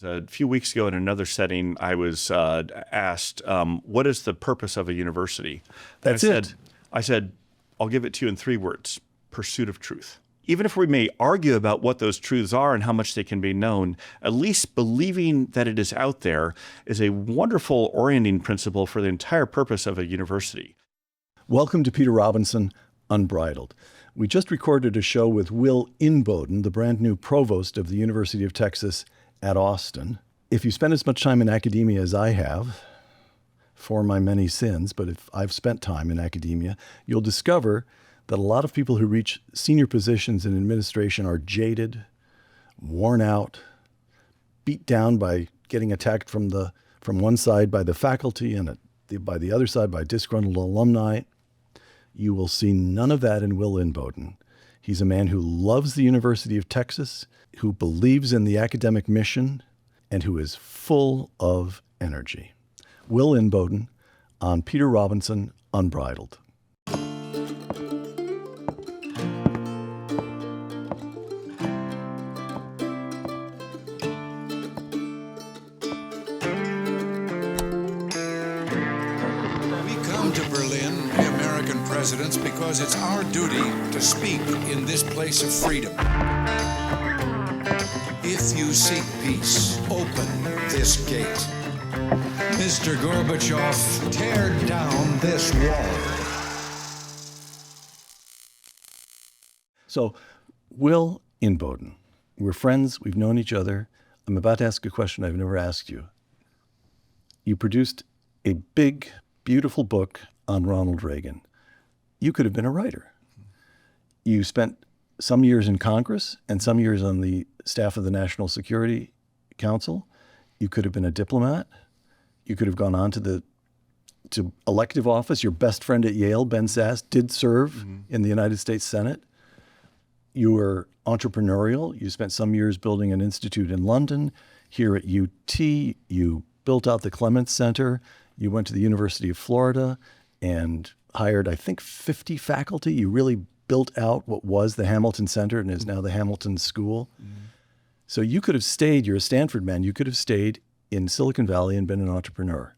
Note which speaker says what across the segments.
Speaker 1: A few weeks ago in another setting, I was asked, what is the purpose of a university? I said, I'll give it to you in 3 words: pursuit of truth. Even if we may argue about what those truths are and how much they can be known, at least believing that it is out there is a wonderful orienting principle for the entire purpose of a university.
Speaker 2: Welcome to Peter Robinson, Unbridled. We just recorded a show with Will Inboden, the brand new provost of the University of Texas at Austin. If you spend as much time in academia as I have, for my many sins, but if I've spent time in academia, you'll discover that a lot of people who reach senior positions in administration are jaded, worn out, beat down by getting attacked from one side by the faculty and by the other side by disgruntled alumni. You will see none of that in Will Inboden. He's a man who loves the University of Texas, who believes in the academic mission, and who is full of energy. Will Inboden on Peter Robinson, Unbridled.
Speaker 3: Because it's our duty to speak in this place of freedom. If you seek peace, open this gate. Mr. Gorbachev, tear down this wall.
Speaker 2: So, Will Inboden, we're friends, we've known each other. I'm about to ask a question I've never asked you. You produced a big, beautiful book on Ronald Reagan. You could have been a writer. You spent some years in Congress and some years on the staff of the National Security Council. You could have been a diplomat. You could have gone on to elective office. Your best friend at Yale, Ben Sasse, did serve in the United States Senate. You were entrepreneurial. You spent some years building an institute in London. Here at UT, you built out the Clements Center. You went to the University of Florida and hired, I think, 50 faculty. You really built out what was the Hamilton Center and is now the Hamilton School. So you could have stayed, you're a Stanford man, you could have stayed in Silicon Valley and been an entrepreneur.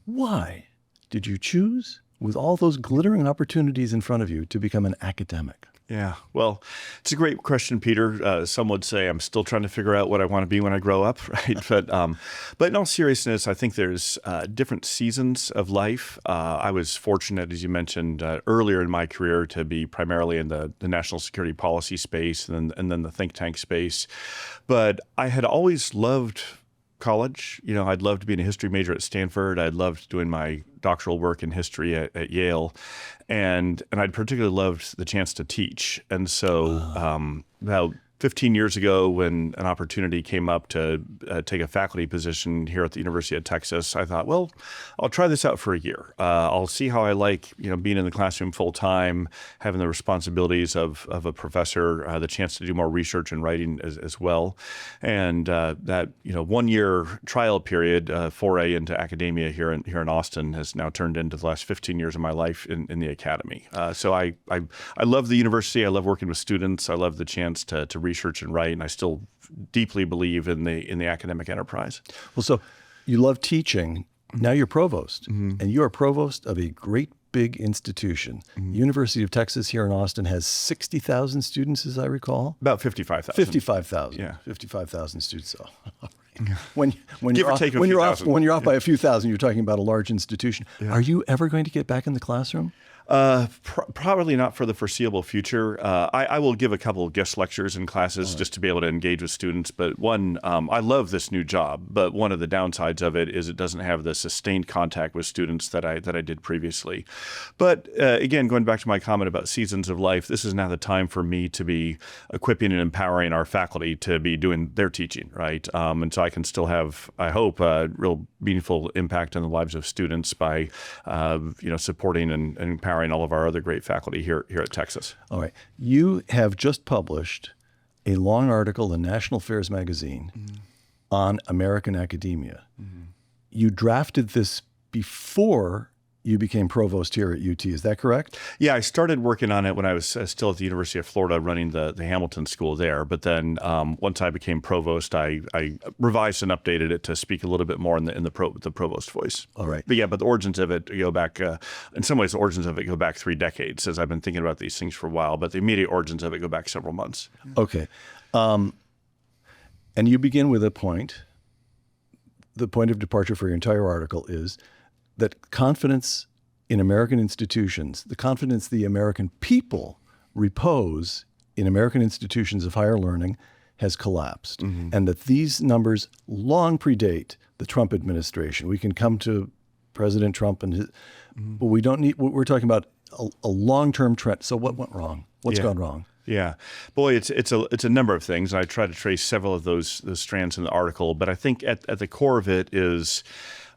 Speaker 2: Why did you choose, with all those glittering opportunities in front of you, to become an academic?
Speaker 1: Yeah, well, it's a great question, Peter. Some would say I'm still trying to figure out what I want to be when I grow up, right? But in all seriousness, I think there's different seasons of life. I was fortunate, as you mentioned earlier in my career, to be primarily in the national security policy space and then the think tank space. But I had always loved college. You know, I'd loved being a history major at Stanford. I'd loved doing my doctoral work in history at Yale. And I'd particularly loved the chance to teach. And so about 15 years ago, when an opportunity came up to take a faculty position here at the University of Texas, I thought, well, I'll try this out for a year. I'll see how I like, being in the classroom full time, having the responsibilities of a professor, the chance to do more research and writing as well. And that 1 year trial period, foray into academia here in Austin, has now turned into the last 15 years of my life in the academy. So I love the university. I love working with students. I love the chance to research and write, and I still deeply believe in the academic enterprise.
Speaker 2: Well, so you love teaching. Now you're provost, and you are provost of a great big institution. University of Texas here in Austin has 60,000 students, as I recall.
Speaker 1: About 55,000.
Speaker 2: 55,000.
Speaker 1: Yeah,
Speaker 2: 55,000 students. So,
Speaker 1: when you're
Speaker 2: off by a few thousand, you're talking about a large institution. Yeah. Are you ever going to get back in the classroom?
Speaker 1: Probably not for the foreseeable future. I will give a couple of guest lectures in classes just to be able to engage with students. But I love this new job. But one of the downsides of it is it doesn't have the sustained contact with students that I did previously. But again, going back to my comment about seasons of life, this is now the time for me to be equipping and empowering our faculty to be doing their teaching, right? And so I can still have, I hope, a real meaningful impact on the lives of students by, supporting and empowering all of our other great faculty here at Texas.
Speaker 2: All right. You have just published a long article in National Affairs magazine on American academia. You drafted this before you became provost here at UT. Is that correct?
Speaker 1: Yeah, I started working on it when I was still at the University of Florida running the Hamilton School there. But then once I became provost, I revised and updated it to speak a little bit more in the provost voice.
Speaker 2: All right.
Speaker 1: But yeah, but the origins of it go back, in some ways, the origins of it go back 3 decades, as I've been thinking about these things for a while. But the immediate origins of it go back several months.
Speaker 2: Okay. And you begin with a point. The point of departure for your entire article is that confidence in American institutions, the confidence the American people repose in American institutions of higher learning has collapsed. And that these numbers long predate the Trump administration. We can come to President Trump and his, but we don't need, we're talking about a long-term trend. So what went wrong? What's gone wrong?
Speaker 1: Yeah, boy, it's a number of things. And I try to trace several of those strands in the article, but I think at the core of it is,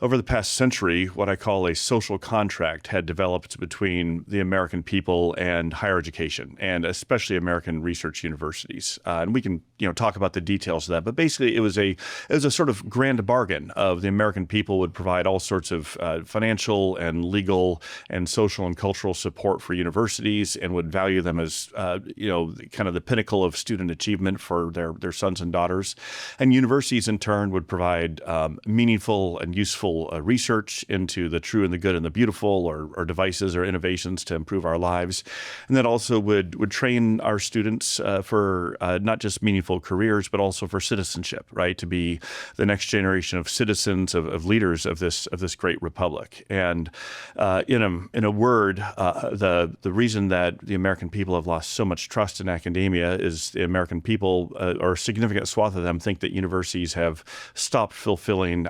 Speaker 1: over the past century, what I call a social contract had developed between the American people and higher education, and especially American research universities. And we can, talk about the details of that. But basically, it was a sort of grand bargain of the American people would provide all sorts of financial and legal and social and cultural support for universities, and would value them as kind of the pinnacle of student achievement for their sons and daughters. And universities, in turn, would provide meaningful and useful research into the true and the good and the beautiful, or devices or innovations to improve our lives. And that also would train our students for not just meaningful careers, but also for citizenship, right? To be the next generation of citizens, of leaders of this great republic. And in a word, the reason that the American people have lost so much trust in academia is the American people, or a significant swath of them, think that universities have stopped fulfilling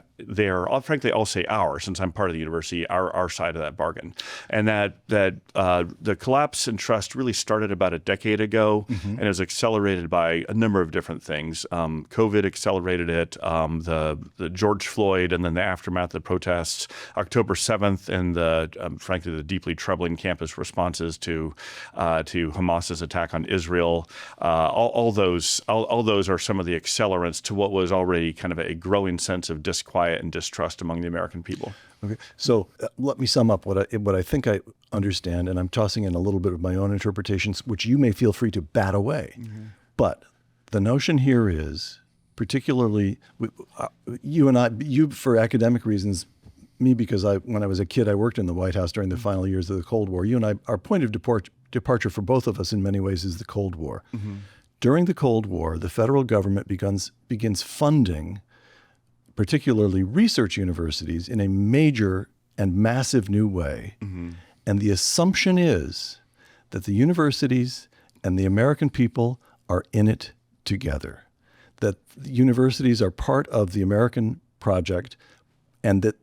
Speaker 1: frankly, I'll say since I'm part of the university, our side of that bargain. And that the collapse in trust really started about a decade ago, and it was accelerated by a number of different things. COVID accelerated it, the George Floyd, and then the aftermath of the protests, October 7th, and frankly, the deeply troubling campus responses to Hamas's attack on Israel. All those are some of the accelerants to what was already kind of a growing sense of disquiet and distrust among the American people.
Speaker 2: Okay, so let me sum up what I think I understand, and I'm tossing in a little bit of my own interpretations, which you may feel free to bat away. But the notion here is, particularly you and I, you for academic reasons, me because when I was a kid, I worked in the White House during the final years of the Cold War. You and I, our point of departure for both of us in many ways is the Cold War. During the Cold War, the federal government begins funding particularly research universities in a major and massive new way. And the assumption is that the universities and the American people are in it together, that the universities are part of the American project, and that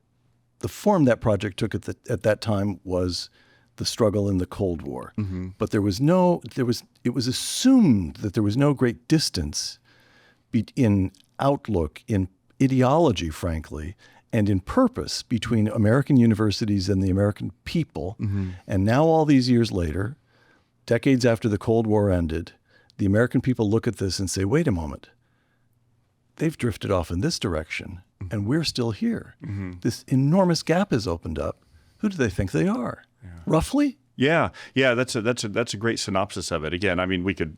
Speaker 2: the form that project took at that time was the struggle in the Cold War. But it was assumed that there was no great distance in outlook, in ideology, frankly, and in purpose between American universities and the American people. And now, all these years later, decades after the Cold War ended, the American people look at this and say, wait a moment, they've drifted off in this direction, and we're still here. This enormous gap has opened up. Who do they think they are? Roughly?
Speaker 1: Yeah, that's a great synopsis of it. Again, I mean, we could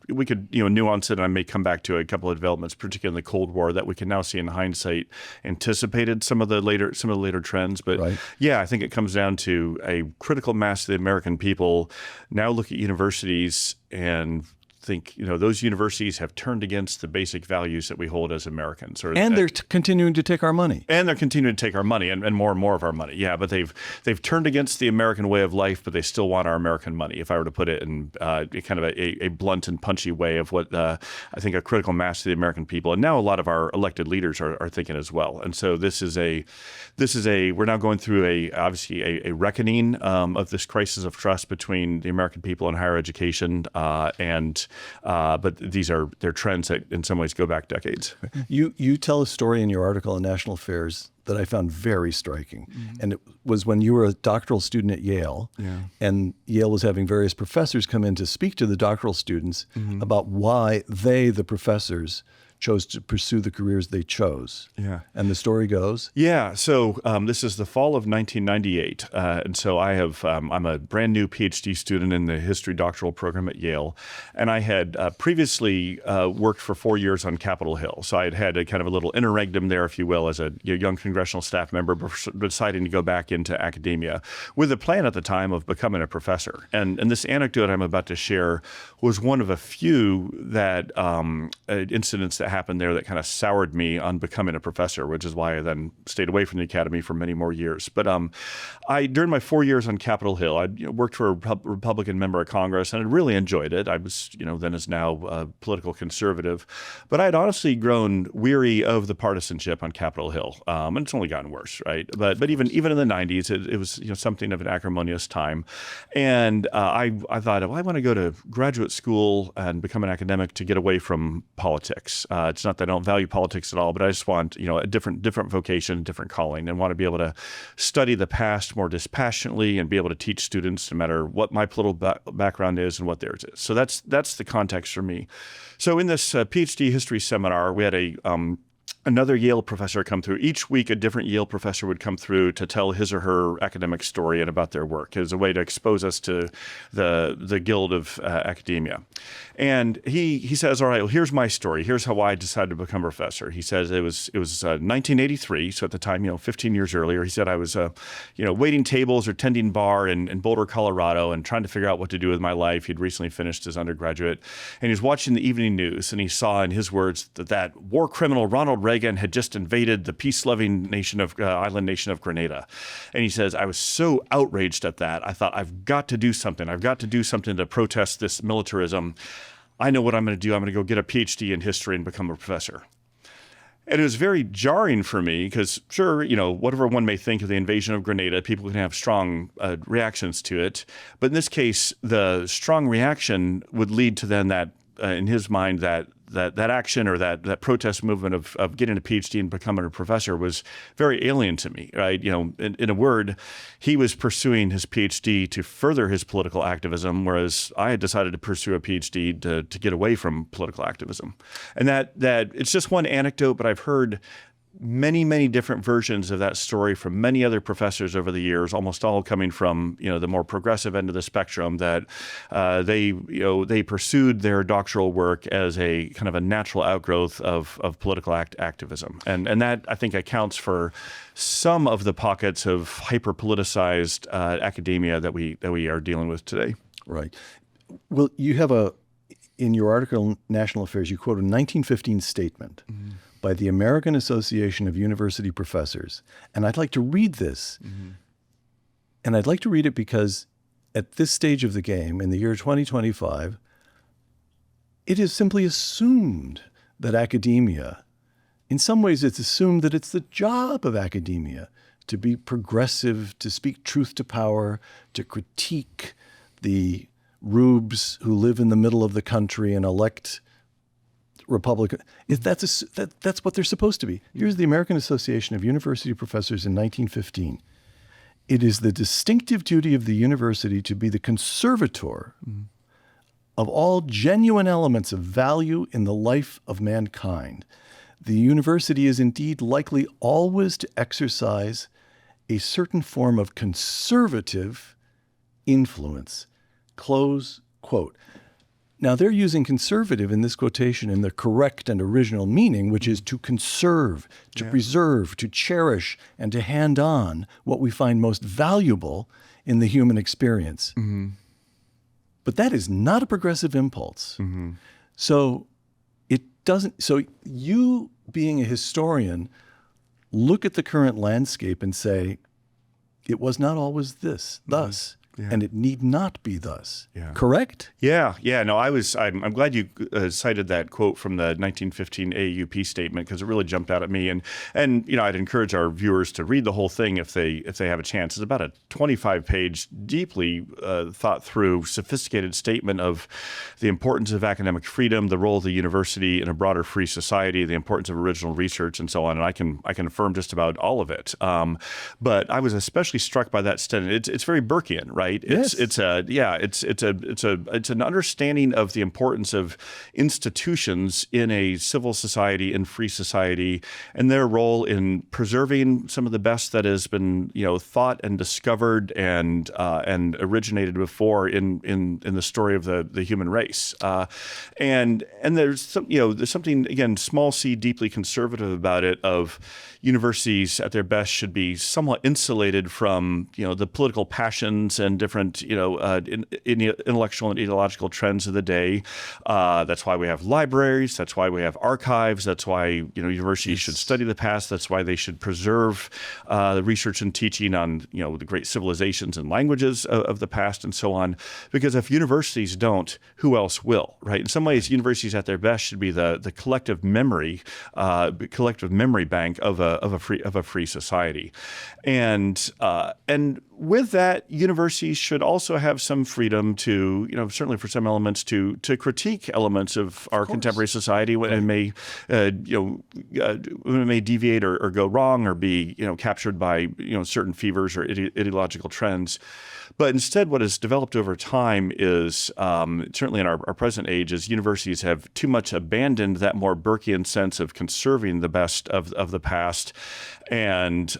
Speaker 1: nuance it, and I may come back to a couple of developments, particularly in the Cold War, that we can now see in hindsight anticipated some of the later trends. But yeah, I think it comes down to a critical mass of the American people now look at universities and think, those universities have turned against the basic values that we hold as Americans.
Speaker 2: And they're continuing to take our money.
Speaker 1: And they're continuing to take our money and more of our money. Yeah, but they've turned against the American way of life, but they still want our American money, if I were to put it in kind of a blunt and punchy way of what I think a critical mass of the American people, and now a lot of our elected leaders are thinking as well. And so we're now going through obviously a reckoning of this crisis of trust between the American people and higher education, but they're trends that in some ways go back decades.
Speaker 2: You tell a story in your article on National Affairs that I found very striking. And it was when you were a doctoral student at Yale, and Yale was having various professors come in to speak to the doctoral students about why they, the professors, chose to pursue the careers they chose.
Speaker 1: Yeah.
Speaker 2: And the story goes?
Speaker 1: Yeah. So this is the fall of 1998. And so I'm a brand new PhD student in the history doctoral program at Yale. And I had previously worked for 4 years on Capitol Hill. So I had a kind of a little interregnum there, if you will, as a young congressional staff member, deciding to go back into academia with a plan at the time of becoming a professor. And this anecdote I'm about to share was one of a few that incidents that happened there that kind of soured me on becoming a professor, which is why I then stayed away from the academy for many more years. But during my 4 years on Capitol Hill, I worked for a Republican member of Congress, and I really enjoyed it. I was, then as now a political conservative, but I had honestly grown weary of the partisanship on Capitol Hill, and it's only gotten worse, right? But even in the 90s, it was something of an acrimonious time, and I thought, well, I want to go to graduate school and become an academic to get away from politics. It's not that I don't value politics at all, but I just want a different vocation, different calling, and want to be able to study the past more dispassionately and be able to teach students no matter what my political background is and what theirs is. So that's the context for me. So in this PhD history seminar, we had another Yale professor come through. Each week, a different Yale professor would come through to tell his or her academic story and about their work as a way to expose us to the guild of academia. And he says, all right, well, here's my story. Here's how I decided to become a professor. He says it was 1983, so at the time, 15 years earlier. He said I was, waiting tables or tending bar in Boulder, Colorado, and trying to figure out what to do with my life. He'd recently finished his undergraduate, and he was watching the evening news, and he saw, in his words, that war criminal Ronald Reagan had just invaded the peace-loving island nation of Grenada. And he says, I was so outraged at that. I thought, I've got to do something. I've got to do something to protest this militarism. I know what I'm going to do. I'm going to go get a PhD in history and become a professor. And it was very jarring for me because, sure, whatever one may think of the invasion of Grenada, people can have strong reactions to it. But in this case, the strong reaction would lead to then that, in his mind, that action or that protest movement of getting a PhD and becoming a professor was very alien to me, right? In a word, he was pursuing his PhD to further his political activism, whereas I had decided to pursue a PhD to get away from political activism. And that it's just one anecdote, but I've heard many, many different versions of that story from many other professors over the years, almost all coming from, the more progressive end of the spectrum, that they pursued their doctoral work as a kind of a natural outgrowth of political activism. And that, I think, accounts for some of the pockets of hyper-politicized academia that we are dealing with today.
Speaker 2: Right. Well, you have in your article in National Affairs, you quote a 1915 statement by the American Association of University Professors. And I'd like to read this. And I'd like to read it because at this stage of the game, in the year 2025, it is simply assumed that academia, in some ways it's assumed that it's the job of academia to be progressive, to speak truth to power, to critique the rubes who live in the middle of the country and elect Republican. That's what they're supposed to be. Here's the American Association of University Professors in 1915. It is the distinctive duty of the university to be the conservator of all genuine elements of value in the life of mankind. The university is indeed likely always to exercise a certain form of conservative influence. Close quote. Now, they're using conservative in this quotation in the correct and original meaning, which is to conserve, to preserve, to cherish, and to hand on what we find most valuable in the human experience. But that is not a progressive impulse. So it doesn't. So you, being a historian, look at the current landscape and say, it was not always thus. And it need not be thus. Correct?
Speaker 1: Yeah. No, I'm glad you cited that quote from the 1915 AUP statement because it really jumped out at me. And I'd encourage our viewers to read the whole thing if they have a chance. It's about a 25-page, deeply thought through, sophisticated statement of the importance of academic freedom, the role of the university in a broader free society, the importance of original research, and so on. And I can affirm just about all of it. But I was especially struck by that statement. It's very Burkean, right? right?
Speaker 2: Yes.
Speaker 1: It's an understanding of the importance of institutions in a civil society, in free society, and their role in preserving some of the best that has been, thought and discovered and originated before in the story of the human race. And there's something, again, small c, deeply conservative about it, of universities at their best should be somewhat insulated from, the political passions and different, intellectual and ideological trends of the day. That's why we have libraries. That's why we have archives. That's why, universities should study the past. That's why they should preserve the research and teaching on, the great civilizations and languages of the past and so on. Because if universities don't, who else will, right? In some ways, universities at their best should be the collective memory bank of a free society. And with that, universities should also have some freedom to, certainly for some elements, to critique elements of our contemporary society when it may, when it may deviate or go wrong or be, captured by, certain fevers or ideological trends. But instead, what has developed over time is, certainly in our present age, is universities have too much abandoned that more Burkean sense of conserving the best of the past and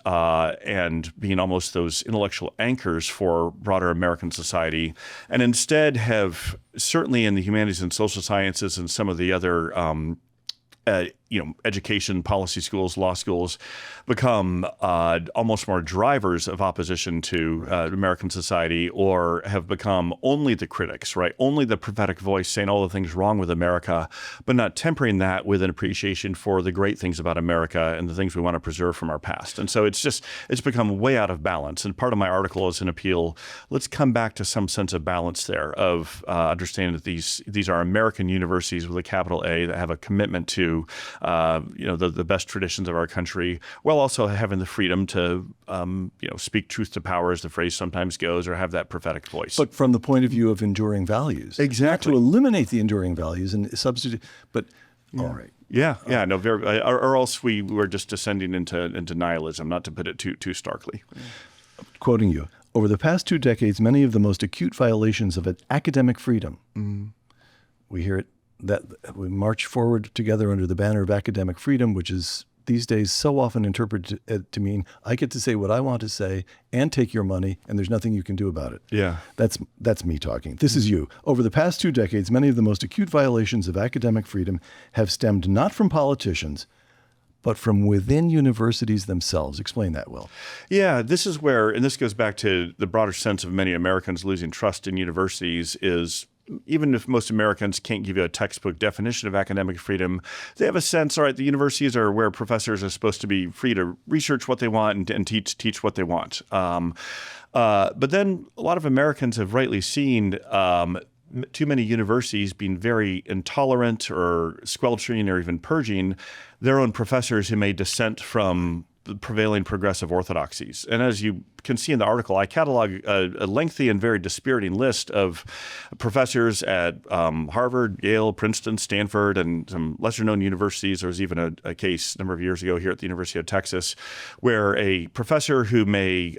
Speaker 1: being almost those intellectual anchors for broader American society, and instead have, certainly in the humanities and social sciences and some of the other education, policy schools, law schools, become almost more drivers of opposition to American society, or have become only the critics, right? Only the prophetic voice saying all the things wrong with America, but not tempering that with an appreciation for the great things about America and the things we want to preserve from our past. And so it's become way out of balance. And part of my article is an appeal. Let's come back to some sense of balance there, of understanding that these are American universities with a capital A that have a commitment to the best traditions of our country, while also having the freedom to, speak truth to power, as the phrase sometimes goes, or have that prophetic voice.
Speaker 2: But from the point of view of enduring values.
Speaker 1: Exactly.
Speaker 2: Not to eliminate the enduring values and substitute, but all right.
Speaker 1: Yeah, no, very, or else we were just descending into nihilism, not to put it too starkly.
Speaker 2: Quoting you, over the past 2 decades, many of the most acute violations of academic freedom, we hear it, that we march forward together under the banner of academic freedom, which is these days so often interpreted to mean I get to say what I want to say and take your money, and there's nothing you can do about it.
Speaker 1: Yeah.
Speaker 2: That's me talking. This is you. Over the past 2 decades, many of the most acute violations of academic freedom have stemmed not from politicians, but from within universities themselves. Explain that, Will.
Speaker 1: Yeah, this is where, and this goes back to the broader sense of many Americans losing trust in universities, is even if most Americans can't give you a textbook definition of academic freedom, they have a sense, all right, the universities are where professors are supposed to be free to research what they want and teach what they want. But then a lot of Americans have rightly seen too many universities being very intolerant or squelching or even purging their own professors who may dissent from the prevailing progressive orthodoxies. And as you can see in the article, I catalog a lengthy and very dispiriting list of professors at Harvard, Yale, Princeton, Stanford, and some lesser-known universities. There was even a case a number of years ago here at the University of Texas where a professor who may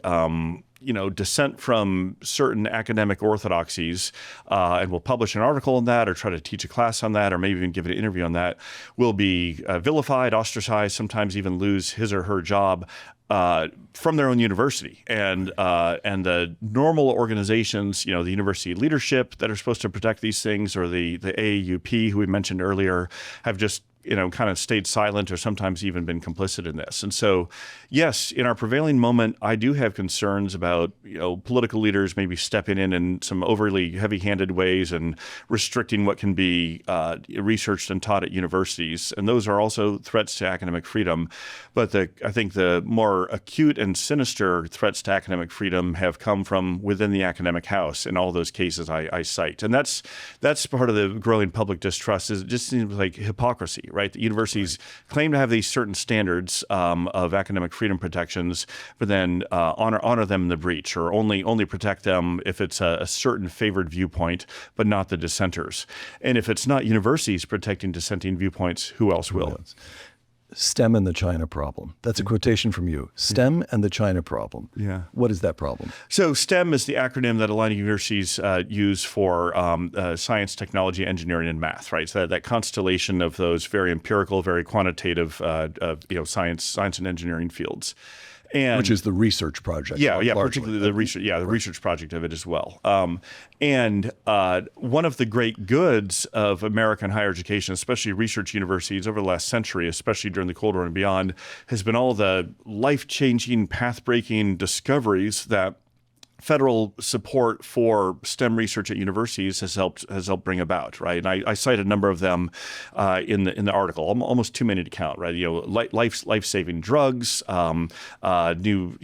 Speaker 1: dissent from certain academic orthodoxies and will publish an article on that or try to teach a class on that or maybe even give an interview on that, will be vilified, ostracized, sometimes even lose his or her job from their own university. And the normal organizations, the university leadership that are supposed to protect these things, or the AAUP, who we mentioned earlier, have just kind of stayed silent or sometimes even been complicit in this. And so, yes, in our prevailing moment, I do have concerns about, political leaders maybe stepping in some overly heavy-handed ways and restricting what can be researched and taught at universities. And those are also threats to academic freedom. But I think the more acute and sinister threats to academic freedom have come from within the academic house in all those cases I cite. And that's part of the growing public distrust. Is it just seems like hypocrisy, right? The universities claim to have these certain standards of academic freedom protections, but then honor them in the breach, or only protect them if it's a certain favored viewpoint, but not the dissenters. And if it's not universities protecting dissenting viewpoints, who else will?
Speaker 2: STEM and the China problem. That's a quotation from you. STEM and the China problem.
Speaker 1: Yeah.
Speaker 2: What is that problem?
Speaker 1: So STEM is the acronym that a lot of universities use for science, technology, engineering, and math, right? So that constellation of those very empirical, very quantitative, science and engineering fields.
Speaker 2: Which is the research project.
Speaker 1: Yeah,
Speaker 2: largely.
Speaker 1: particularly the research. Yeah, the research project of it as well. And one of the great goods of American higher education, especially research universities over the last century, especially during the Cold War and beyond, has been all the life-changing, path-breaking discoveries that federal support for STEM research at universities has helped bring about, right? And I cite a number of them in the article, almost too many to count, right? Life-saving drugs, new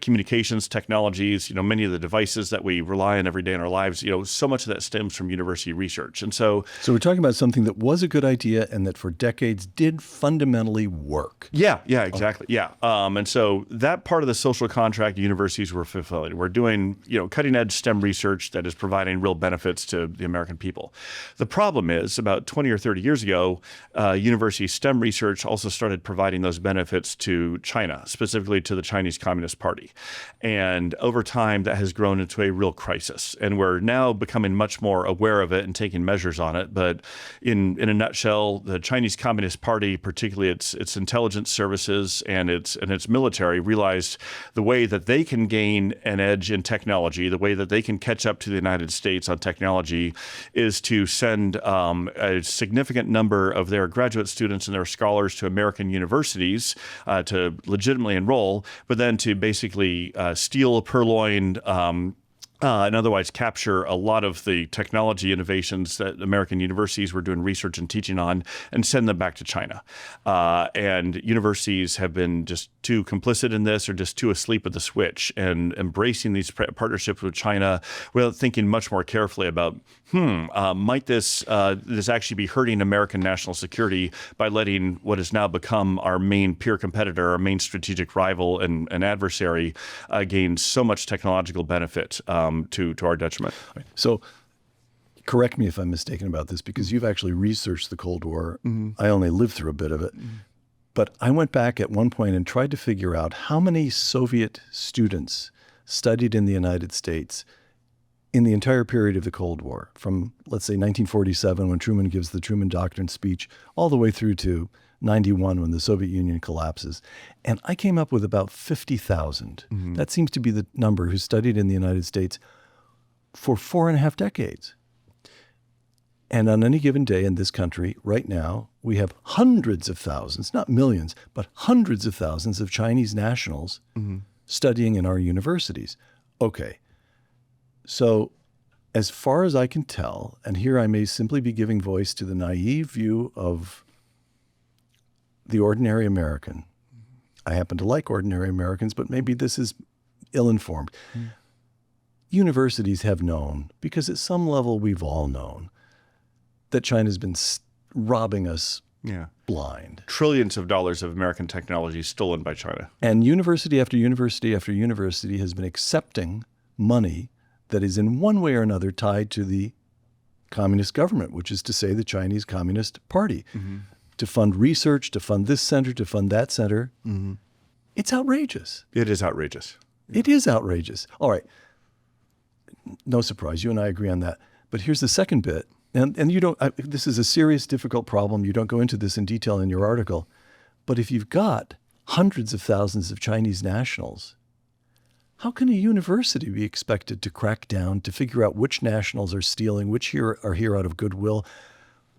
Speaker 1: communications technologies, many of the devices that we rely on every day in our lives. So much of that stems from university research, and so
Speaker 2: we're talking about something that was a good idea and that for decades did fundamentally work.
Speaker 1: Yeah, exactly. Yeah, and so that part of the social contract universities were fulfilling. We're doing cutting edge STEM research that is providing real benefits to the American people. The problem is about 20 or 30 years ago, university STEM research also started providing those benefits to China, specifically to the Chinese Communist Party. And over time, that has grown into a real crisis. And we're now becoming much more aware of it and taking measures on it. But in a nutshell, the Chinese Communist Party, particularly its intelligence services and its military, realized the way that they can gain an edge in technology, the way that they can catch up to the United States on technology, is to send a significant number of their graduate students and their scholars to American universities to legitimately enroll, but then to basically steal, purloin, and otherwise capture a lot of the technology innovations that American universities were doing research and teaching on and send them back to China. And universities have been just too complicit in this or just too asleep at the switch and embracing these partnerships with China without thinking much more carefully about, might this actually be hurting American national security by letting what has now become our main peer competitor, our main strategic rival and adversary gain so much technological benefit to our detriment.
Speaker 2: So correct me if I'm mistaken about this, because you've actually researched the Cold War. I only lived through a bit of it. But I went back at one point and tried to figure out how many Soviet students studied in the United States in the entire period of the Cold War, from, let's say, 1947, when Truman gives the Truman Doctrine speech, all the way through to 91, when the Soviet Union collapses. And I came up with about 50,000. That seems to be the number who studied in the United States for 4.5 decades. And on any given day in this country, right now, we have hundreds of thousands, not millions, but hundreds of thousands of Chinese nationals studying in our universities. Okay. So as far as I can tell, and here I may simply be giving voice to the naive view of the ordinary American. I happen to like ordinary Americans, but maybe this is ill-informed. Universities have known, because at some level we've all known, that China's been robbing us blind.
Speaker 1: Trillions of dollars of American technology stolen by China.
Speaker 2: And university after university after university has been accepting money that is in one way or another tied to the communist government, which is to say the Chinese Communist Party, to fund research, to fund this center, to fund that center. It's outrageous.
Speaker 1: It is outrageous.
Speaker 2: It is outrageous. All right. No surprise. You and I agree on that. But here's the second bit. And you don't, this is a serious, difficult problem. You don't go into this in detail in your article. But if you've got hundreds of thousands of Chinese nationals, how can a university be expected to crack down to figure out which nationals are stealing, which are here out of goodwill?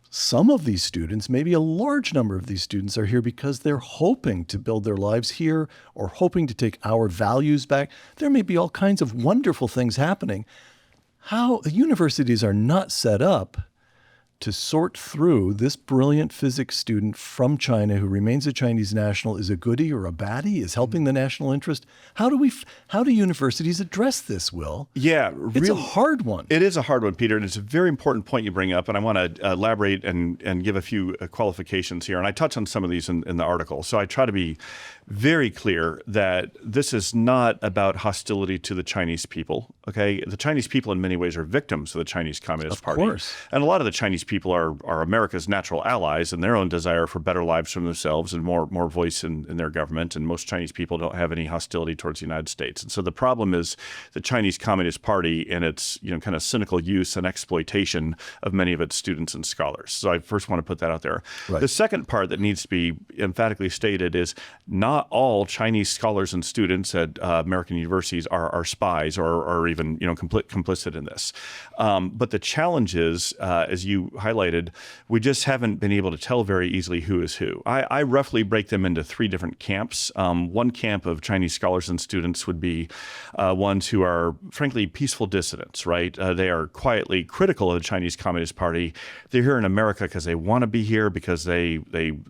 Speaker 2: Some of these students, maybe a large number of these students, are here because they're hoping to build their lives here or hoping to take our values back. There may be all kinds of wonderful things happening. How universities are not set up to sort through this brilliant physics student from China who remains a Chinese national is a goodie or a baddie, is helping the national interest. How do universities address this, Will?
Speaker 1: Yeah.
Speaker 2: It's a hard one.
Speaker 1: It is a hard one, Peter, and it's a very important point you bring up, and I want to elaborate and give a few qualifications here. And I touch on some of these in the article. So I try to be very clear that this is not about hostility to the Chinese people. Okay, the Chinese people in many ways are victims of the Chinese Communist Party.
Speaker 2: Of course.
Speaker 1: And a lot of the Chinese people are America's natural allies in their own desire for better lives for themselves and more voice in their government. And most Chinese people don't have any hostility towards the United States. And so the problem is the Chinese Communist Party and its kind of cynical use and exploitation of many of its students and scholars. So I first want to put that out there.
Speaker 2: Right.
Speaker 1: The second part that needs to be emphatically stated is not all Chinese scholars and students at American universities are spies or even complicit in this. But the challenge is, as you highlighted, we just haven't been able to tell very easily who is who. I roughly break them into three different camps. One camp of Chinese scholars and students would be ones who are, frankly, peaceful dissidents, right? They are quietly critical of the Chinese Communist Party. They're here in America because they want to be here, because they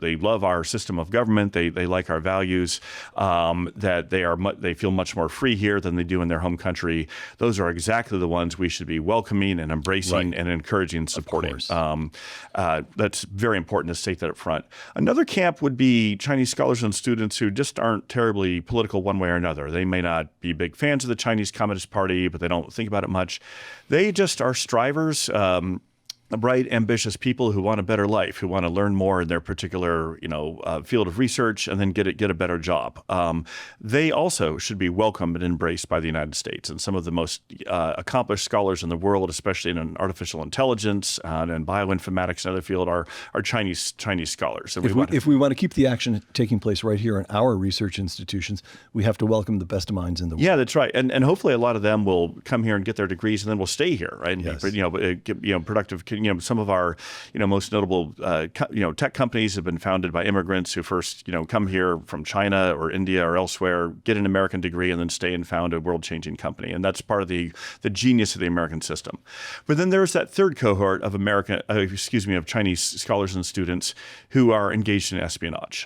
Speaker 1: love our system of government. They like our values, that they feel much more free here than they do in their home country. Those are exactly the ones we should be welcoming and embracing and encouraging and supporting. That's very important to state that up front. Another camp would be Chinese scholars and students who just aren't terribly political one way or another. They may not be big fans of the Chinese Communist Party, but they don't think about it much. They just are strivers, bright, ambitious people who want a better life, who want to learn more in their particular, field of research and then get a better job. They also should be welcomed and embraced by the United States. And some of the most accomplished scholars in the world, especially in artificial intelligence and bioinformatics and other field, are Chinese scholars. And
Speaker 2: if we want to keep the action taking place right here in our research institutions, we have to welcome the best minds in the world.
Speaker 1: Yeah, that's right. And hopefully a lot of them will come here and get their degrees and then will stay here, right? And
Speaker 2: yes.
Speaker 1: Be, productive. Some of our, most notable, tech companies have been founded by immigrants who first, come here from China or India or elsewhere, get an American degree, and then stay and found a world-changing company. And that's part of the genius of the American system. But then there's that third cohort of of Chinese scholars and students who are engaged in espionage.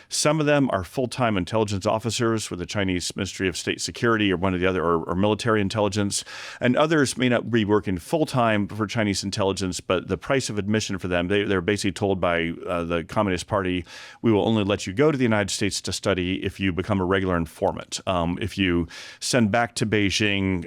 Speaker 1: Some of them are full-time intelligence officers with the Chinese Ministry of State Security or one of the other, or military intelligence, and others may not be working full-time for Chinese intelligence, but the price of admission for them, they're basically told by the Communist Party, we will only let you go to the United States to study if you become a regular informant. If you send back to Beijing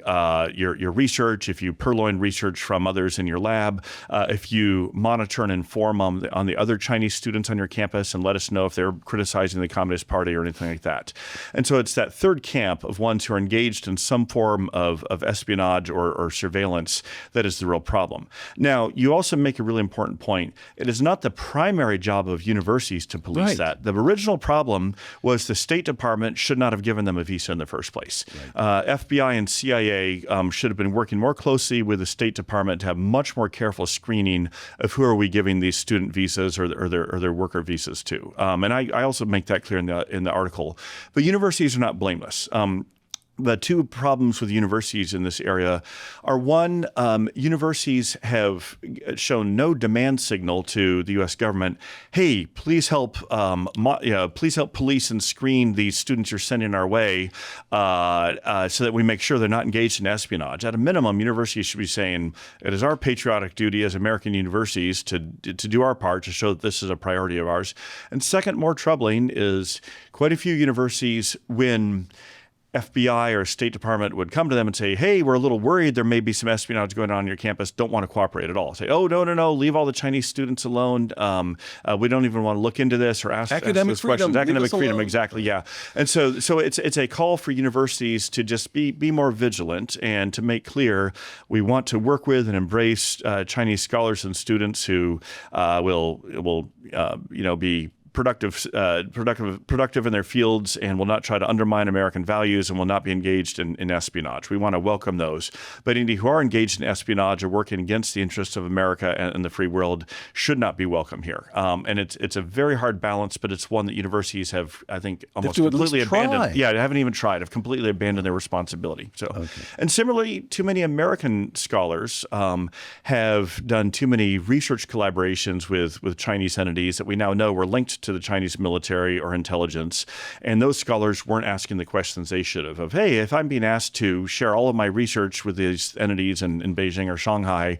Speaker 1: your research, if you purloin research from others in your lab, if you monitor and inform on the other Chinese students on your campus and let us know if they're criticizing the Communist Party or anything like that. And so it's that third camp of ones who are engaged in some form of espionage or surveillance that is the real problem. Now, you also make a really important point. It is not the primary job of universities to police that. The original problem was the State Department should not have given them a visa in the first place. FBI and CIA should have been working more closely with the State Department to have much more careful screening of who are we giving these student visas or their worker visas to. And I also make that clear in the article. But universities are not blameless. The two problems with universities in this area are, one, universities have shown no demand signal to the U.S. government. Hey, please help police and screen these students you're sending our way, so that we make sure they're not engaged in espionage. At a minimum, universities should be saying it is our patriotic duty as American universities to do our part to show that this is a priority of ours. And second, more troubling, is quite a few universities, when FBI or State Department would come to them and say, hey, we're a little worried there may be some espionage going on your campus, don't want to cooperate at all. Say, oh, no, leave all the Chinese students alone. We don't even want to look into this or ask those questions. Academic freedom, exactly, yeah. And so it's a call for universities to just be more vigilant and to make clear we want to work with and embrace Chinese scholars and students who will be productive in their fields and will not try to undermine American values and will not be engaged in espionage. We want to welcome those. But any who are engaged in espionage or working against the interests of America and the free world should not be welcome here. And it's a very hard balance, but it's one that universities have, I think, almost completely abandoned. Yeah, they haven't even tried. Have completely abandoned their responsibility. So, And similarly, too many American scholars have done too many research collaborations with Chinese entities that we now know were linked to the Chinese military or intelligence. And those scholars weren't asking the questions they should have of, hey, if I'm being asked to share all of my research with these entities in Beijing or Shanghai,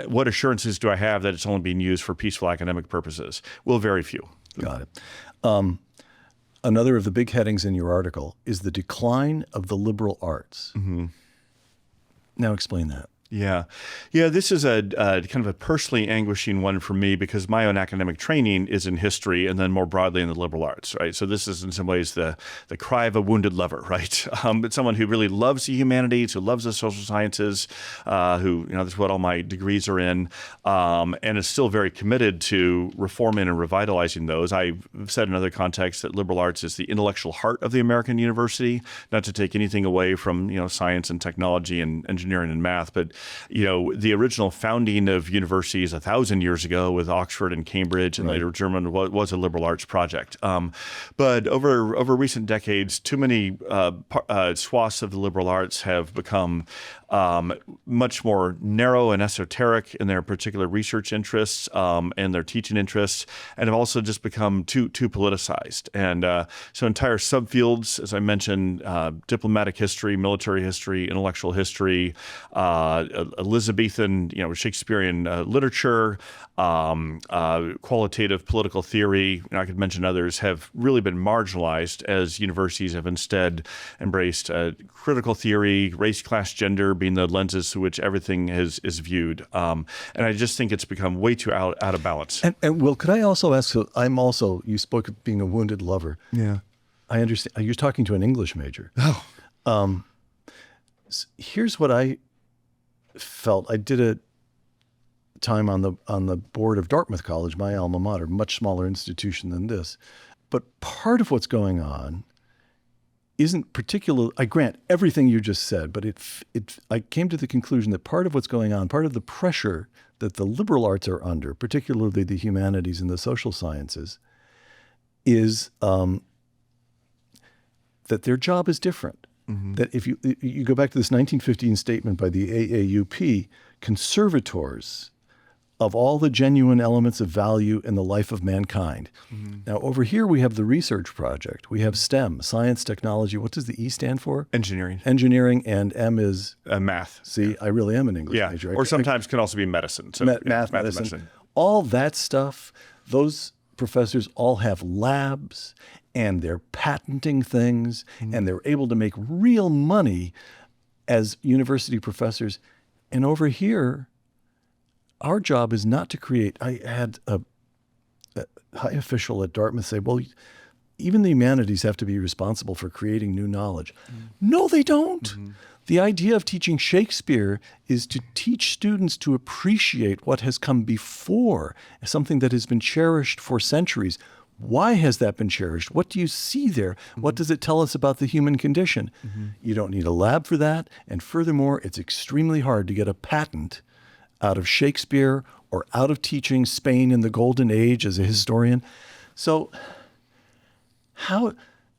Speaker 1: what assurances do I have that it's only being used for peaceful academic purposes? Well, very few.
Speaker 2: Got it. another of the big headings in your article is the decline of the liberal arts. Now explain that.
Speaker 1: Yeah. This is a kind of a personally anguishing one for me because my own academic training is in history and then more broadly in the liberal arts, right? So this is in some ways the cry of a wounded lover, right? But someone who really loves the humanities, who loves the social sciences, who, that's what all my degrees are in, and is still very committed to reforming and revitalizing those. I've said in other contexts that liberal arts is the intellectual heart of the American university, not to take anything away from, science and technology and engineering and math, but the original founding of universities 1,000 years ago with Oxford and Cambridge and later German was a liberal arts project. But over recent decades, too many swaths of the liberal arts have become much more narrow and esoteric in their particular research interests and their teaching interests, and have also just become too politicized. And so entire subfields, as I mentioned, diplomatic history, military history, intellectual history, Elizabethan, Shakespearean literature, qualitative political theory, and I could mention others, have really been marginalized as universities have instead embraced critical theory, race, class, gender being the lenses through which everything is viewed. And I just think it's become way too out of balance.
Speaker 2: And Will, could I also ask, so you spoke of being a wounded lover.
Speaker 1: Yeah.
Speaker 2: I understand. You're talking to an English major.
Speaker 1: Oh.
Speaker 2: Here's what I felt. I did a time on the board of Dartmouth College, my alma mater, much smaller institution than this. But part of what's going on isn't particular. I grant everything you just said, but I came to the conclusion that part of what's going on, part of the pressure that the liberal arts are under, particularly the humanities and the social sciences, is that their job is different. That if you go back to this 1915 statement by the AAUP, conservators of all the genuine elements of value in the life of mankind. Now, over here, we have the research project. We have STEM, science, technology. What does the E stand for?
Speaker 1: Engineering.
Speaker 2: Engineering, and M is?
Speaker 1: Math.
Speaker 2: See, I really am an English major.
Speaker 1: Or sometimes can also be medicine. So
Speaker 2: math, medicine. All that stuff, those professors all have labs, and they're patenting things, and they're able to make real money as university professors. And over here, our job is not to create. I had a high official at Dartmouth say, well, even the humanities have to be responsible for creating new knowledge. No, they don't. The idea of teaching Shakespeare is to teach students to appreciate what has come before, something that has been cherished for centuries. Why has that been cherished? What do you see there? What does it tell us about the human condition? You don't need a lab for that. And furthermore, it's extremely hard to get a patent out of Shakespeare or out of teaching Spain in the Golden Age as a historian. So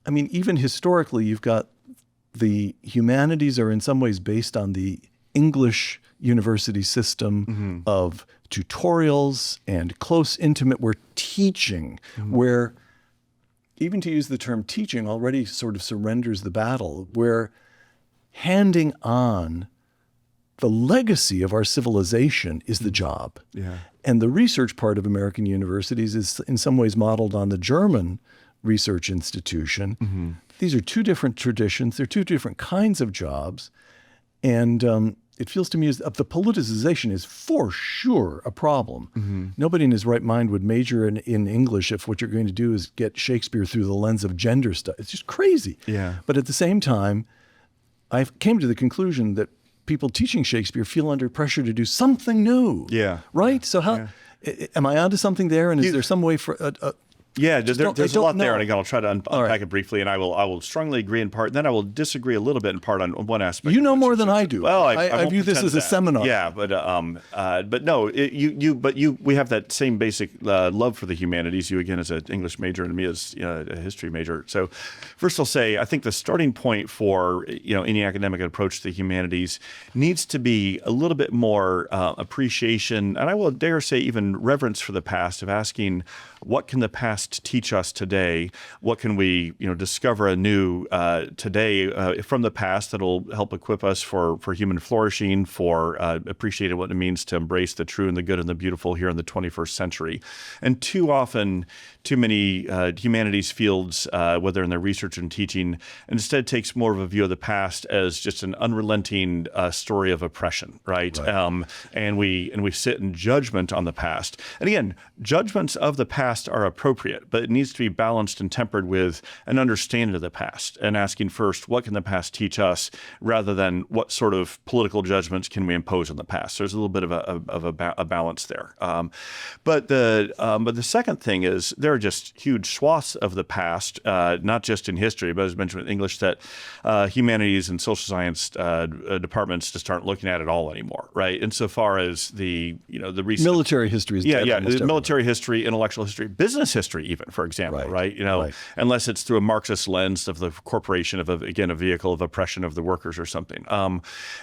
Speaker 2: even historically, you've got the humanities are in some ways based on the English university system of tutorials and close, intimate, where teaching, where even to use the term teaching already sort of surrenders the battle, where handing on the legacy of our civilization is the job.
Speaker 1: Yeah.
Speaker 2: And the research part of American universities is in some ways modeled on the German research institution. These are two different traditions. They're two different kinds of jobs. And it feels to me as the politicization is for sure a problem. Nobody in his right mind would major in English if what you're going to do is get Shakespeare through the lens of gender stuff. It's just crazy.
Speaker 1: Yeah.
Speaker 2: But at the same time, I came to the conclusion that people teaching Shakespeare feel under pressure to do something new. Yeah. Right? So how am I onto something there? And is there some way for
Speaker 1: there's a lot there, and again, I'll try to unpack it briefly, and I will strongly agree in part, and then I will disagree a little bit in part on one aspect.
Speaker 2: You know more than I do.
Speaker 1: Well,
Speaker 2: I view this as a seminar.
Speaker 1: Yeah, but no, we have that same basic love for the humanities. You again as an English major, and me as a history major. So, first I'll say I think the starting point for any academic approach to the humanities needs to be a little bit more appreciation, and I will dare say even reverence for the past, of asking what can the past teach us today? What can we, discover anew today from the past that'll help equip us for human flourishing, for appreciating what it means to embrace the true and the good and the beautiful here in the 21st century. And too often, too many humanities fields, whether in their research and teaching, instead takes more of a view of the past as just an unrelenting story of oppression, right? And we sit in judgment on the past. And again, judgments of the past are appropriate, but it needs to be balanced and tempered with an understanding of the past and asking first, what can the past teach us, rather than what sort of political judgments can we impose on the past. There's a little bit of a balance there. But the second thing is there are just huge swaths of the past, not just in history, but as mentioned in English, that humanities and social science departments just aren't looking at all anymore, right? Insofar as the recent
Speaker 2: military history is
Speaker 1: military history, intellectual history, business history, even, for example, right? Unless it's through a Marxist lens of the corporation of a vehicle of oppression of the workers or something.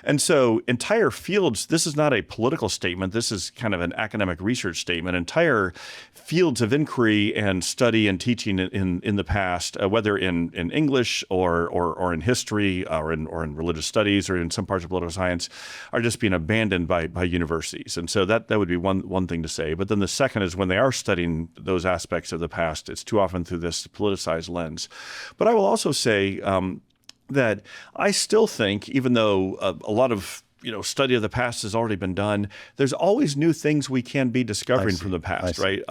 Speaker 1: And so entire fields, this is not a political statement. This is kind of an academic research statement. Entire fields of inquiry and study and teaching in the past, whether in English or in history or in religious studies or in some parts of political science, are just being abandoned by universities. And so that would be one thing to say. But then the second is when they are studying those aspects of the past, it's too often through this politicized lens. But I will also say that I still think, even though a lot of study of the past has already been done, there's always new things we can be discovering from the past, right?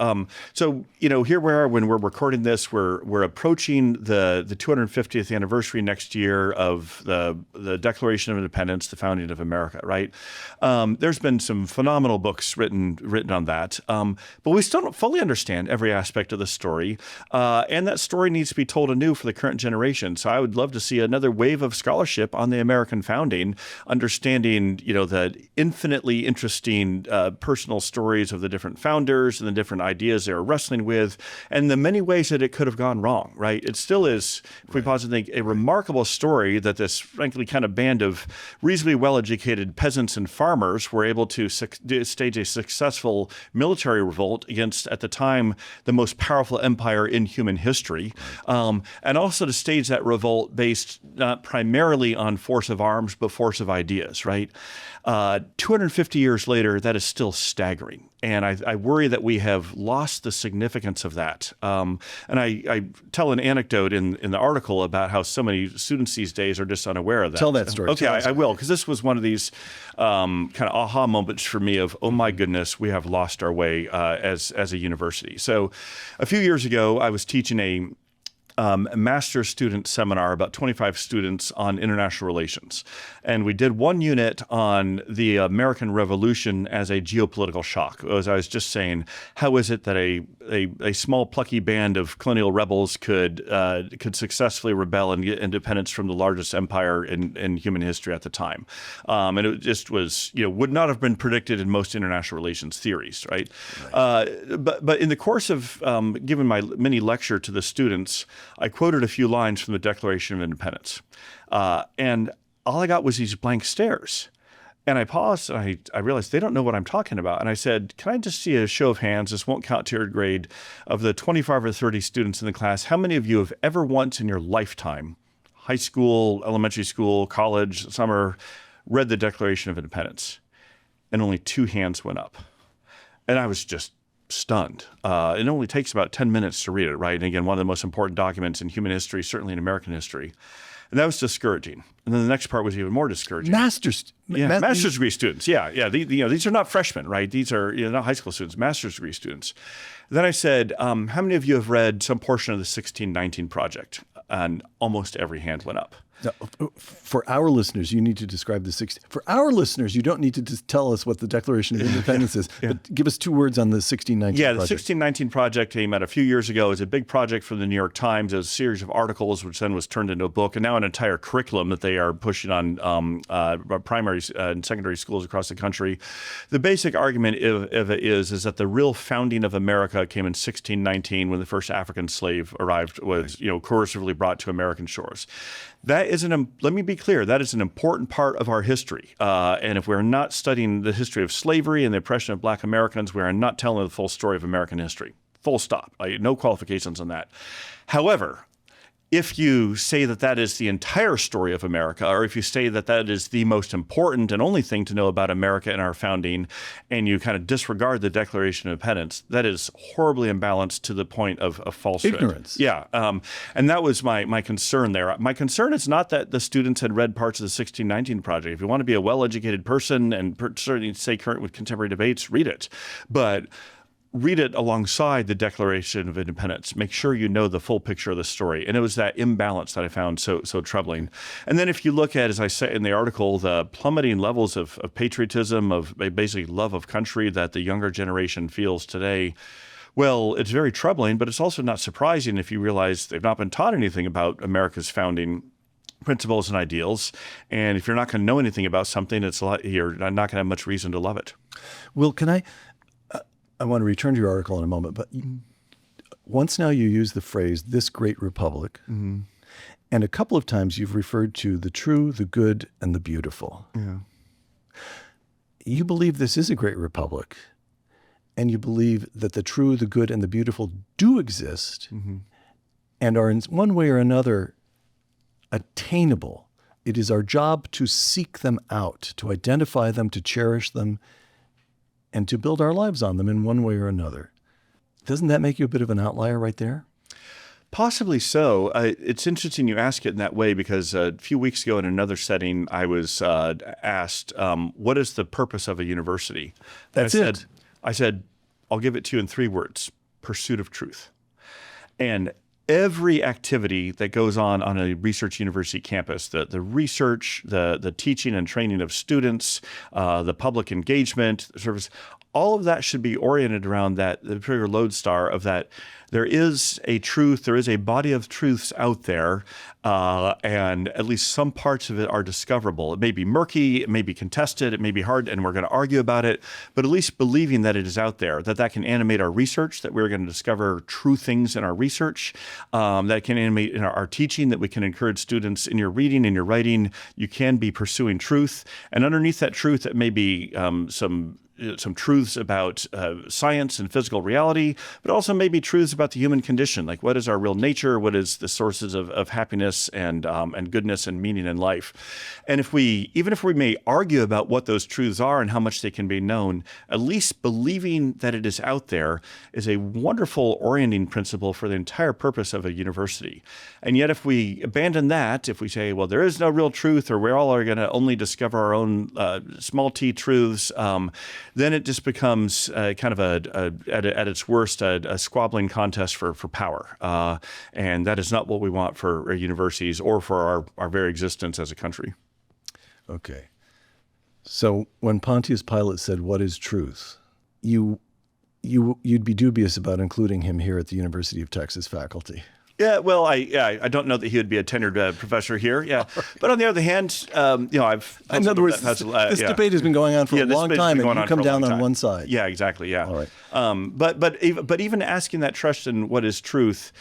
Speaker 1: So, here we are when we're recording this, we're approaching the 250th anniversary next year of the Declaration of Independence, the founding of America, right? There's been some phenomenal books written on that, but we still don't fully understand every aspect of the story, and that story needs to be told anew for the current generation. So I would love to see another wave of scholarship on the American founding, understanding the infinitely interesting personal stories of the different founders and the different ideas they were wrestling with, and the many ways that it could have gone wrong, right? It still is, if we pause and think, a remarkable story that this, frankly, kind of band of reasonably well-educated peasants and farmers were able to stage a successful military revolt against, at the time, the most powerful empire in human history, and also to stage that revolt based not primarily on force of arms, but force of ideas, right? 250 years later, that is still staggering. And I worry that we have lost the significance of that. And I tell an anecdote in the article about how so many students these days are just unaware of that.
Speaker 2: Tell that story.
Speaker 1: Okay, I will, because this was one of these kind of aha moments for me of, oh my goodness, we have lost our way as a university. So a few years ago, I was teaching a master's student seminar, about 25 students, on international relations. And we did one unit on the American Revolution as a geopolitical shock. As I was just saying, how is it that a small plucky band of colonial rebels could successfully rebel and get independence from the largest empire in human history at the time? And it just was, would not have been predicted in most international relations theories, right? But in the course of giving my mini lecture to the students, I quoted a few lines from the Declaration of Independence. And all I got was these blank stares. And I paused and I realized they don't know what I'm talking about. And I said, can I just see a show of hands? This won't count to your grade. Of the 25 or 30 students in the class, how many of you have ever once in your lifetime, high school, elementary school, college, summer, read the Declaration of Independence? And only 2 hands went up. And I was just stunned. It only takes about 10 minutes to read it, right? And again, one of the most important documents in human history, certainly in American history. And that was discouraging. And then the next part was even more discouraging.
Speaker 2: Master's
Speaker 1: degree students. Yeah. These are not freshmen, right? These are not high school students, master's degree students. Then I said, how many of you have read some portion of the 1619 Project? And almost every hand went up.
Speaker 2: Now, for our listeners, you need to describe the 16. For our listeners, you don't need to just tell us what the Declaration of Independence is, but give us 2 words on the 1619
Speaker 1: project.
Speaker 2: The
Speaker 1: 1619 Project came out a few years ago. It was a big project for the New York Times. It was a series of articles, which then was turned into a book, and now an entire curriculum that they are pushing on primary and secondary schools across the country. The basic argument of it is that the real founding of America came in 1619 when the first African slave arrived, was coercively brought to American shores. That is let me be clear, that is an important part of our history. And if we're not studying the history of slavery and the oppression of Black Americans, we are not telling the full story of American history. full stop. No qualifications on that. However, if you say that that is the entire story of America, or if you say that that is the most important and only thing to know about America and our founding, and you kind of disregard the Declaration of Independence, that is horribly imbalanced to the point of falsehood.
Speaker 2: Ignorance.
Speaker 1: Yeah. And that was my concern there. My concern is not that the students had read parts of the 1619 Project. If you want to be a well-educated person and certainly stay current with contemporary debates, read it. But read it alongside the Declaration of Independence. Make sure you know the full picture of the story. And it was that imbalance that I found so troubling. And then if you look at, as I said in the article, the plummeting levels of patriotism, of basically love of country that the younger generation feels today, well, it's very troubling, but it's also not surprising if you realize they've not been taught anything about America's founding principles and ideals. And if you're not going to know anything about something, you're not going to have much reason to love it.
Speaker 2: Will, I want to return to your article in a moment, but once now you use the phrase, this great republic, and a couple of times you've referred to the true, the good, and the beautiful.
Speaker 1: Yeah.
Speaker 2: You believe this is a great republic, and you believe that the true, the good, and the beautiful do exist and are in one way or another attainable. It is our job to seek them out, to identify them, to cherish them, and to build our lives on them in one way or another. Doesn't that make you a bit of an outlier right there?
Speaker 1: Possibly so. It's interesting you ask it in that way because a few weeks ago in another setting, I was asked, what is the purpose of a university?
Speaker 2: That's it.
Speaker 1: I said, I'll give it to you in 3 words, pursuit of truth. And every activity that goes on a research university campus, the research, the teaching and training of students, the public engagement, the service, all of that should be oriented around the particular lodestar of that there is a truth, there is a body of truths out there, and at least some parts of it are discoverable. It may be murky, it may be contested, it may be hard, and we're going to argue about it, but at least believing that it is out there, that can animate our research, that we're going to discover true things in our research, that can animate in our teaching, that we can encourage students in your reading, in your writing, you can be pursuing truth. And underneath that truth, it may be some truths about science and physical reality, but also maybe truths about the human condition, like what is our real nature, what is the sources of happiness and goodness and meaning in life. And even if we may argue about what those truths are and how much they can be known, at least believing that it is out there is a wonderful orienting principle for the entire purpose of a university. And yet if we abandon that, if we say, well, there is no real truth, or we all are going to only discover our own small t truths, then it just becomes kind of at its worst, a squabbling contest for power. And that is not what we want for universities or for our very existence as a country.
Speaker 2: Okay. So when Pontius Pilate said, what is truth? You'd be dubious about including him here at the University of Texas faculty.
Speaker 1: Yeah, well, I don't know that he would be a tenured professor here. Yeah, but on the other hand, I've
Speaker 2: in other words, this debate has been going on for a long time, and you come down on one side.
Speaker 1: Yeah, exactly. Yeah.
Speaker 2: All right.
Speaker 1: But even asking that question, what is truth?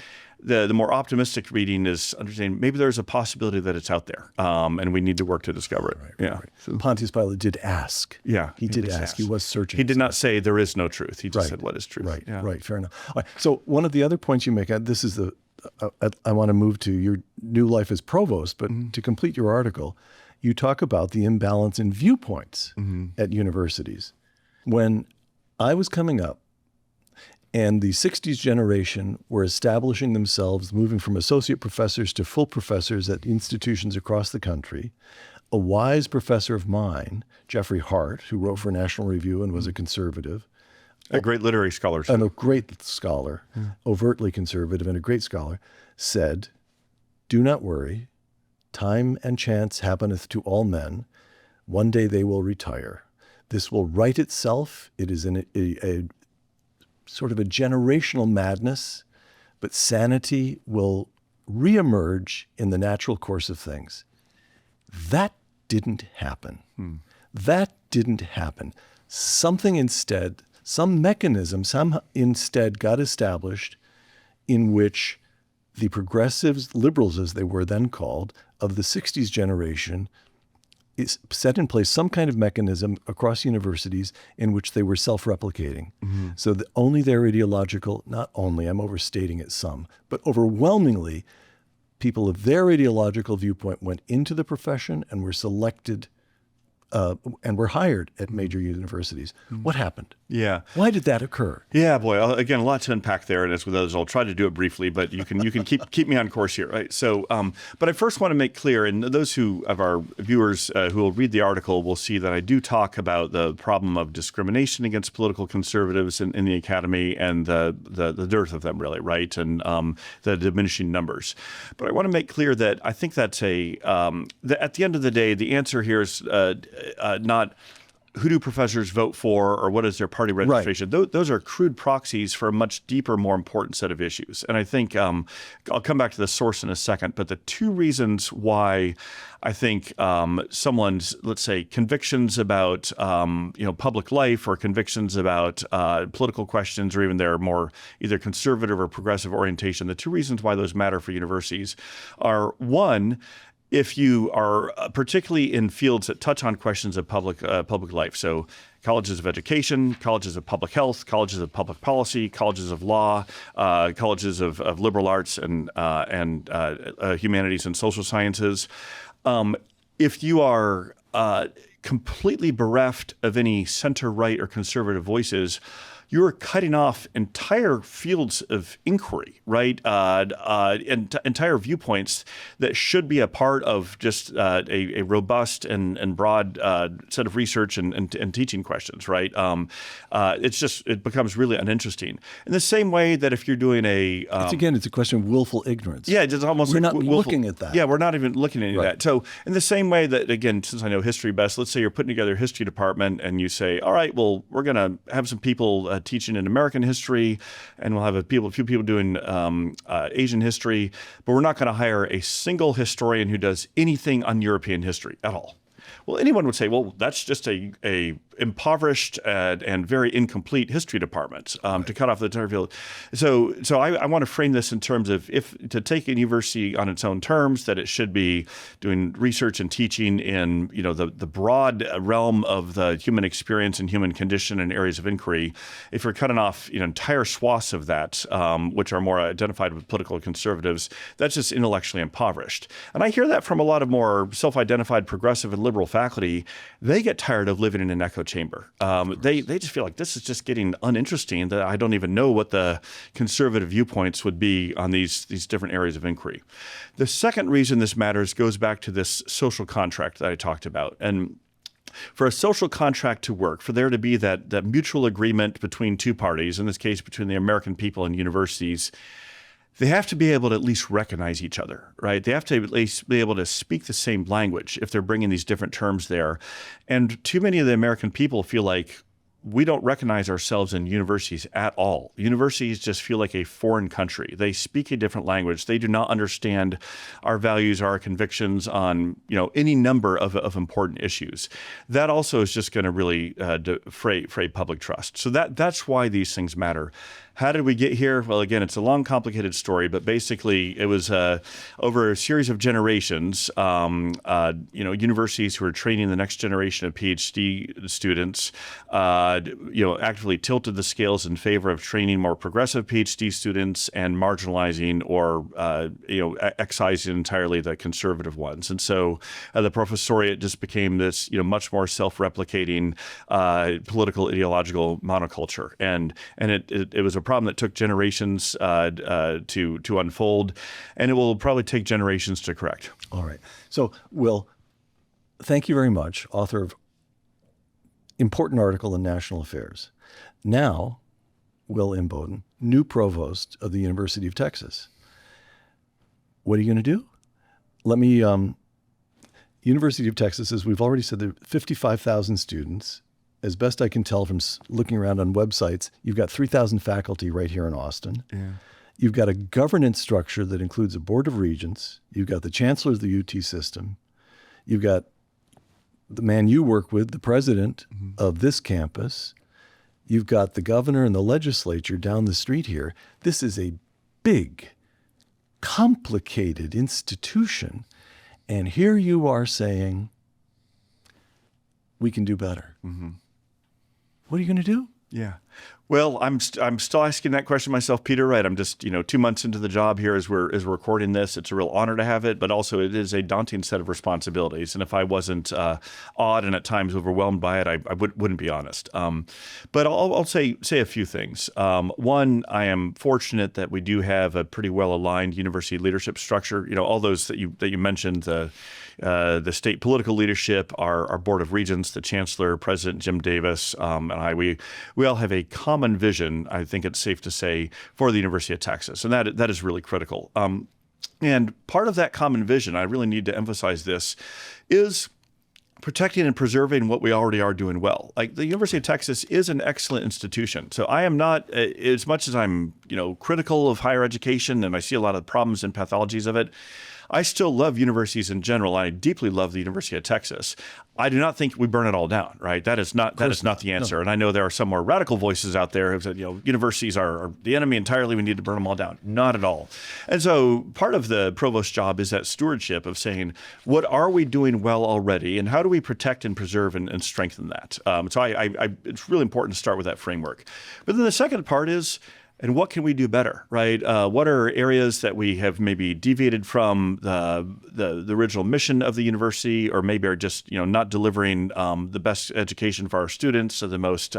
Speaker 1: The more optimistic reading is understanding maybe there's a possibility that it's out there, and we need to work to discover it.
Speaker 2: Right. So Pontius Pilate did ask.
Speaker 1: Yeah,
Speaker 2: he did ask. He was searching.
Speaker 1: He did not say there is no truth. He just said what is truth.
Speaker 2: Right.
Speaker 1: Yeah.
Speaker 2: Right. Fair enough. All right. So one of the other points you make, this is I want to move to your new life as provost, but to complete your article, you talk about the imbalance in viewpoints at universities. When I was coming up and the 60s generation were establishing themselves, moving from associate professors to full professors at institutions across the country, a wise professor of mine, Jeffrey Hart, who wrote for National Review and was a conservative,
Speaker 1: a great literary scholar.
Speaker 2: And a great scholar, overtly conservative and a great scholar, said, do not worry. Time and chance happeneth to all men. One day they will retire. This will right itself. It is a sort of a generational madness, but sanity will reemerge in the natural course of things. That didn't happen. That didn't happen. Some mechanism instead got established in which the progressives, liberals as they were then called, of the 60s generation set in place some kind of mechanism across universities in which they were self-replicating. So that only their ideological, not only, I'm overstating it some, but overwhelmingly, people of their ideological viewpoint went into the profession and were selected and were hired at major universities. What happened?
Speaker 1: Yeah.
Speaker 2: Why did that occur?
Speaker 1: Yeah, boy. Again, a lot to unpack there, and as with those, I'll try to do it briefly. But you can keep me on course here, right? So, but I first want to make clear, and those of our viewers who will read the article will see that I do talk about the problem of discrimination against political conservatives in the academy and the dearth of them, really, right, and the diminishing numbers. But I want to make clear that I think that's at the end of the day, the answer here is not who do professors vote for or what is their party registration. Right. Those are crude proxies for a much deeper, more important set of issues. And I think I'll come back to the source in a second, but the two reasons why I think someone's, let's say, convictions about public life or convictions about political questions or even their more either conservative or progressive orientation, the two reasons why those matter for universities are, one, if you are particularly in fields that touch on questions of public life, so colleges of education, colleges of public health, colleges of public policy, colleges of law, colleges of liberal arts and humanities and social sciences, if you are completely bereft of any center-right or conservative voices, you're cutting off entire fields of inquiry, right? Entire viewpoints that should be a part of just a robust and broad set of research and teaching questions, right? It becomes really uninteresting. In the same way that if you're doing
Speaker 2: it's a question of willful ignorance.
Speaker 1: Yeah, it's almost
Speaker 2: we're not looking at that.
Speaker 1: Yeah, we're not even looking at any of that. So in the same way that, again, since I know history best, let's say you're putting together a history department and you say, all right, well, we're going to have some people teaching in American history, and we'll have a few people doing Asian history, but we're not going to hire a single historian who does anything on European history at all. Well, anyone would say, well, that's just a impoverished and very incomplete history department to cut off the entire field. So I want to frame this in terms of to take a university on its own terms, that it should be doing research and teaching in the broad realm of the human experience and human condition and areas of inquiry. If you're cutting off entire swaths of that, which are more identified with political conservatives, that's just intellectually impoverished. And I hear that from a lot of more self-identified progressive and liberal faculty. They get tired of living in an echo chamber. They just feel like this is just getting uninteresting, that I don't even know what the conservative viewpoints would be on these different areas of inquiry. The second reason this matters goes back to this social contract that I talked about. And for a social contract to work, for there to be that mutual agreement between two parties, in this case between the American people and universities, they have to be able to at least recognize each other, right? They have to at least be able to speak the same language if they're bringing these different terms there. And too many of the American people feel like we don't recognize ourselves in universities at all. Universities just feel like a foreign country. They speak a different language. They do not understand our values, our convictions on any number of important issues. That also is just going to really fray public trust. So that's why these things matter. How did we get here? Well, again, it's a long, complicated story, but basically it was over a series of generations, universities who were training the next generation of PhD students, actively tilted the scales in favor of training more progressive PhD students and marginalizing or, excising entirely the conservative ones. And so the professoriate just became this, much more self-replicating political ideological monoculture. And it was a problem that took generations to unfold, and it will probably take generations to correct.
Speaker 2: All right. So, Will, thank you very much, author of important article in National Affairs. Now, Will Inboden, new provost of the University of Texas. What are you going to do? Let me, University of Texas, as we've already said, there are 55,000 students. As best I can tell from looking around on websites, you've got 3,000 faculty right here in Austin. Yeah. You've got a governance structure that includes a board of regents. You've got the chancellor of the UT system. You've got the man you work with, the president of this campus. You've got the governor and the legislature down the street here. This is a big, complicated institution. And here you are saying, we can do better. What are you going to do?
Speaker 1: Yeah. Well, I'm still asking that question myself, Peter. Right. I'm just 2 months into the job here as we're recording this. It's a real honor to have it, but also it is a daunting set of responsibilities. And if I wasn't awed and at times overwhelmed by it, I wouldn't be honest. But I'll say a few things. One, I am fortunate that we do have a pretty well aligned university leadership structure. All those that you mentioned, the state political leadership, our board of regents, the chancellor, President Jim Davis, and I. We all have a common vision, I think it's safe to say, for the University of Texas, and that is really critical. And part of that common vision, I really need to emphasize this, is protecting and preserving what we already are doing well. Like the University of Texas is an excellent institution. So I am not, as much as I'm, critical of higher education and I see a lot of problems and pathologies of it, I still love universities in general. I deeply love the University of Texas. I do not think we burn it all down, right? That is not the answer. No. And I know there are some more radical voices out there who said, universities are the enemy entirely. We need to burn them all down. Not at all. And so part of the provost job is that stewardship of saying, what are we doing well already, and how do we protect and preserve and strengthen that? So it's really important to start with that framework. But then the second part is, and what can we do better, right? What are areas that we have maybe deviated from the original mission of the university, or maybe are just not delivering the best education for our students, so the most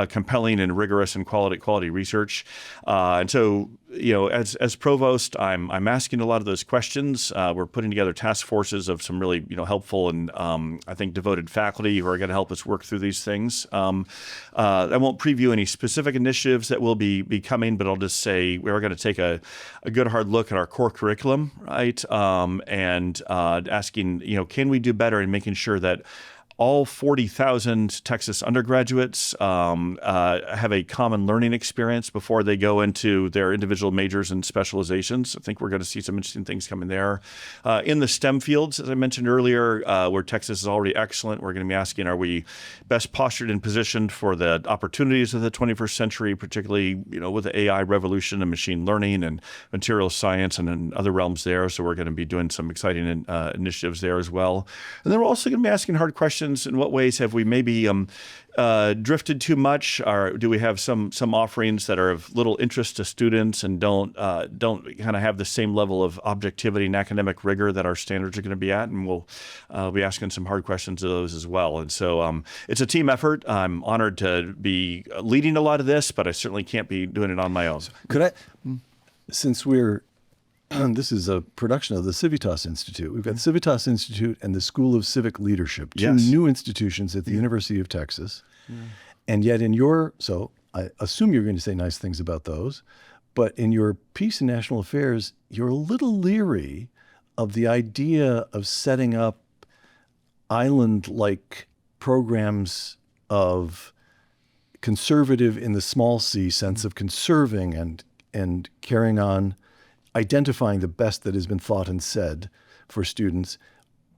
Speaker 1: compelling and rigorous and quality research. And so as provost, I'm asking a lot of those questions. We're putting together task forces of some really helpful and I think devoted faculty who are going to help us work through these things. I won't preview any specific initiatives that will be coming, but I'll just say we're going to take a good hard look at our core curriculum, right? And asking, can we do better in making sure that all 40,000 Texas undergraduates have a common learning experience before they go into their individual majors and specializations. I think we're going to see some interesting things coming there. In the STEM fields, as I mentioned earlier, where Texas is already excellent, we're going to be asking, are we best postured and positioned for the opportunities of the 21st century, particularly with the AI revolution and machine learning and material science and in other realms there. So we're going to be doing some exciting initiatives there as well. And then we're also going to be asking hard questions. In what ways have we maybe drifted too much, or do we have some offerings that are of little interest to students and don't kind of have the same level of objectivity and academic rigor that our standards are going to be at? And we'll be asking some hard questions of those as well. And so it's a team effort. I'm honored to be leading a lot of this, but I certainly can't be doing it on my own.
Speaker 2: Could I, since this is a production of the Civitas Institute. We've got the Civitas Institute and the School of Civic Leadership, two new institutions at the University of Texas. And yet so I assume you're going to say nice things about those, but in your piece in National Affairs, you're a little leery of the idea of setting up island-like programs of conservative in the small c sense of conserving and carrying on, identifying the best that has been thought and said for students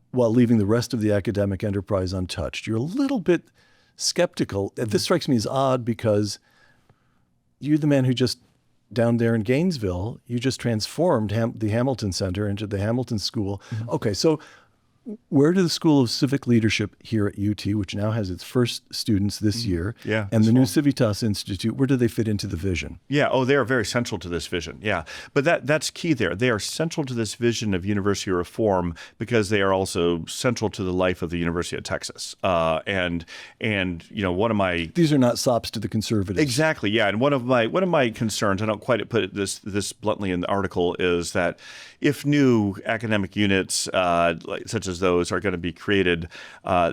Speaker 2: while leaving the rest of the academic enterprise untouched. You're a little bit skeptical. This strikes me as odd because you're the man who just, down there in Gainesville, you just transformed the Hamilton Center into the Hamilton School. Okay, so where do the School of Civic Leadership here at UT, which now has its first students this year, and the new Civitas Institute, where do they fit into the vision?
Speaker 1: Yeah, they are very central to this vision. Yeah, but that's key there. They are central to this vision of university reform because they are also central to the life of the University of Texas. And one of my
Speaker 2: these are not sops to the conservatives.
Speaker 1: Exactly. Yeah, and one of my concerns, I don't quite put it this bluntly in the article, is that if new academic units such as those are going to be created,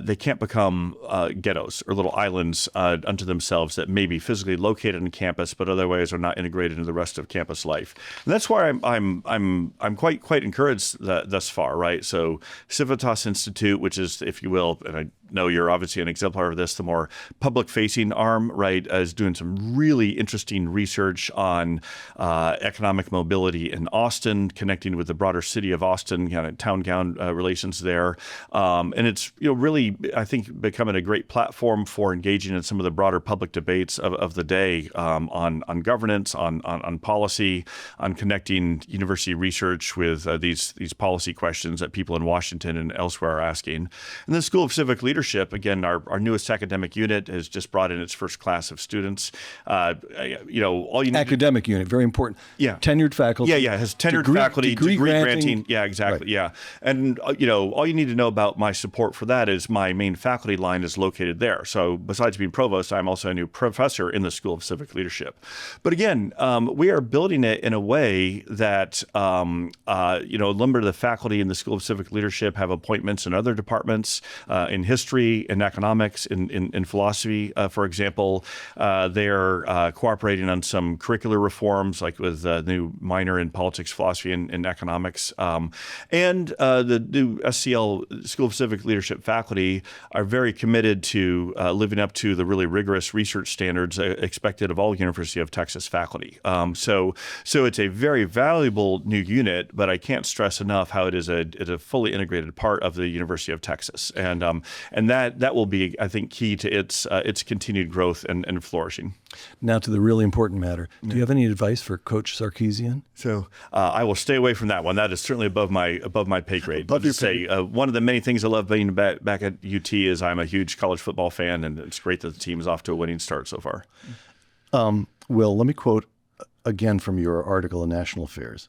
Speaker 1: they can't become ghettos or little islands unto themselves that may be physically located on campus, but otherwise are not integrated into the rest of campus life. And that's why I'm quite encouraged thus far, right? So Civitas Institute, which is, if you will, and I know you're obviously an exemplar of this, the more public-facing arm, right, is doing some really interesting research on economic mobility in Austin, connecting with the broader city of Austin, kind of town-gown relations there. And it's really, I think, becoming a great platform for engaging in some of the broader public debates of the day on governance, on policy, on connecting university research with these policy questions that people in Washington and elsewhere are asking. And the School of Civic Leadership Leadership, again, our newest academic unit has just brought in its first class of students. All you need
Speaker 2: Academic unit, very important.
Speaker 1: Yeah.
Speaker 2: Tenured faculty.
Speaker 1: Yeah, it has tenured faculty, degree granting. Yeah, exactly.
Speaker 2: Right.
Speaker 1: Yeah. And, all you need to know about my support for that is my main faculty line is located there. So besides being provost, I'm also a new professor in the School of Civic Leadership. But again, we are building it in a way that, a number of the faculty in the School of Civic Leadership have appointments in other departments, in history, in economics, in philosophy, for example. They're cooperating on some curricular reforms, like with the new minor in politics, philosophy, and economics. And the new SCL, School of Civic Leadership faculty, are very committed to living up to the really rigorous research standards expected of all University of Texas faculty. So it's a very valuable new unit, but I can't stress enough how it is a fully integrated part of the University of Texas, and that will be, I think, key to its continued growth and flourishing.
Speaker 2: Now to the really important matter. Do you have any advice for Coach Sarkeesian?
Speaker 1: So I will stay away from that one. That is certainly above my pay grade. But to say one of the many things I love being back at UT is I'm a huge college football fan, and it's great that the team is off to a winning start so far.
Speaker 2: Will, let me quote again from your article in National Affairs,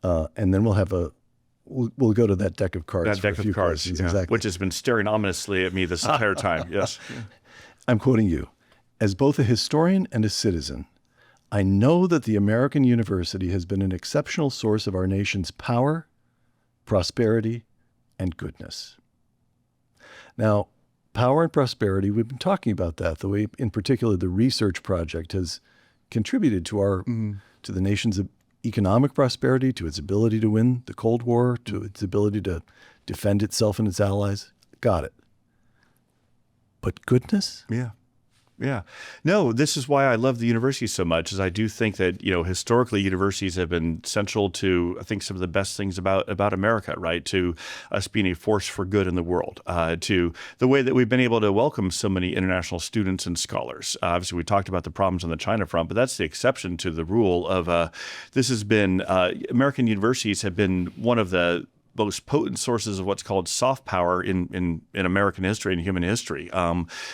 Speaker 2: and then we'll go to that deck of cards.
Speaker 1: That deck of cards,
Speaker 2: exactly,
Speaker 1: which has been staring ominously at me this entire time. Yes,
Speaker 2: I'm quoting you. As both a historian and a citizen, I know that the American university has been an exceptional source of our nation's power, prosperity, and goodness. Now, power and prosperity, we've been talking about that, the way, in particular, the research project has contributed to to the nation's economic prosperity, to its ability to win the Cold War, to its ability to defend itself and its allies. Got it. But goodness?
Speaker 1: Yeah. No, this is why I love the university so much, is I do think that, historically universities have been central to, I think, some of the best things about America, right? To us being a force for good in the world, to the way that we've been able to welcome so many international students and scholars. Obviously, we talked about the problems on the China front, but that's the exception to the rule of this has been, American universities have been one of the most potent sources of what's called soft power in American history and human history.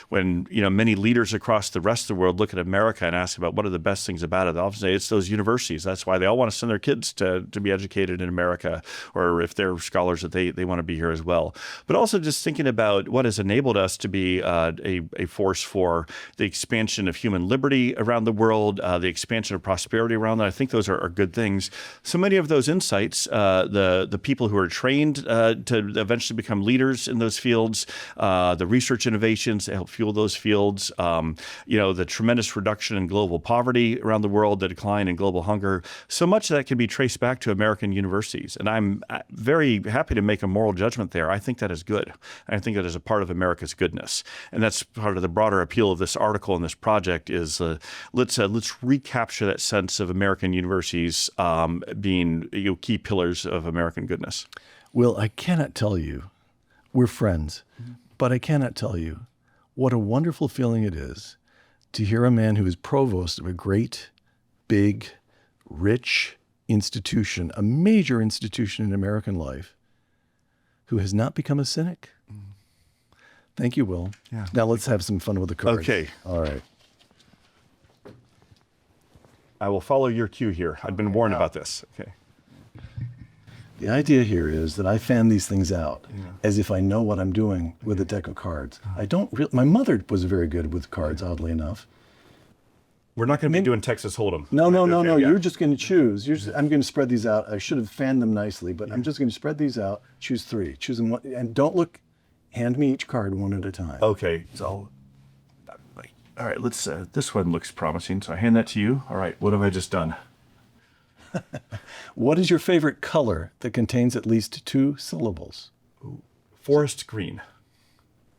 Speaker 1: When many leaders across the rest of the world look at America and ask about what are the best things about it, they often say it's those universities. That's why they all want to send their kids to be educated in America, or if they're scholars that they want to be here as well. But also just thinking about what has enabled us to be a force for the expansion of human liberty around the world, the expansion of prosperity around that. I think those are good things. So many of those insights, the people who are trained to eventually become leaders in those fields, the research innovations that help fuel those fields, the tremendous reduction in global poverty around the world, the decline in global hunger. So much of that can be traced back to American universities. And I'm very happy to make a moral judgment there. I think that is good. And I think that is a part of America's goodness. And that's part of the broader appeal of this article and this project is let's recapture that sense of American universities being key pillars of American goodness.
Speaker 2: Will, I cannot tell you, we're friends, but I cannot tell you what a wonderful feeling it is to hear a man who is provost of a great, big, rich institution, a major institution in American life, who has not become a cynic. Thank you, Will.
Speaker 1: Yeah.
Speaker 2: Now let's have some fun with the cards.
Speaker 1: Okay.
Speaker 2: All right.
Speaker 1: I will follow your cue here. I've been warned about this. Okay.
Speaker 2: The idea here is that I fan these things out as if I know what I'm doing with a deck of cards. I don't really, my mother was very good with cards, oddly enough.
Speaker 1: We're not going to be doing Texas Hold'em.
Speaker 2: No.
Speaker 1: Yeah.
Speaker 2: You're just going to choose. I'm going to spread these out. I should have fanned them nicely, but I'm just going to spread these out. Choose three. Choose them one, and don't look. Hand me each card one at a time.
Speaker 1: Okay. So, all right. Let's. This one looks promising. So I hand that to you. All right. What have I just done?
Speaker 2: What is your favorite color that contains at least 2 syllables?
Speaker 1: Forest green.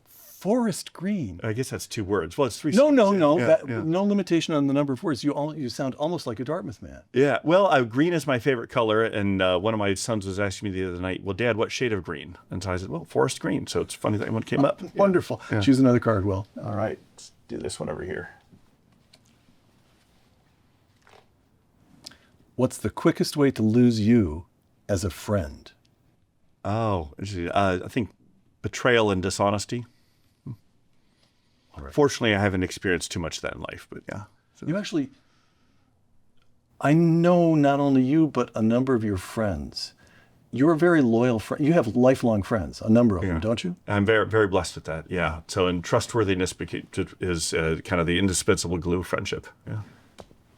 Speaker 2: Forest green.
Speaker 1: I guess that's 2 words. Well, it's 3.
Speaker 2: No.
Speaker 1: Yeah,
Speaker 2: No limitation on the number of words. You sound almost like a Dartmouth man.
Speaker 1: Yeah. Well, green is my favorite color, and one of my sons was asking me the other night, "Well, Dad, what shade of green?" And so I said, "Well, forest green." So it's funny that one came up.
Speaker 2: Wonderful. Yeah. Choose another card, Will.
Speaker 1: All right. Let's do this one over here.
Speaker 2: What's the quickest way to lose you as a friend?
Speaker 1: Oh, I think betrayal and dishonesty. Fortunately, I haven't experienced too much of that in life, but yeah.
Speaker 2: You actually, I know not only you, but a number of your friends. You're a very loyal friend. You have lifelong friends, a number of them, don't you?
Speaker 1: I'm very, very blessed with that. Yeah. So, and trustworthiness is kind of the indispensable glue of friendship. Yeah.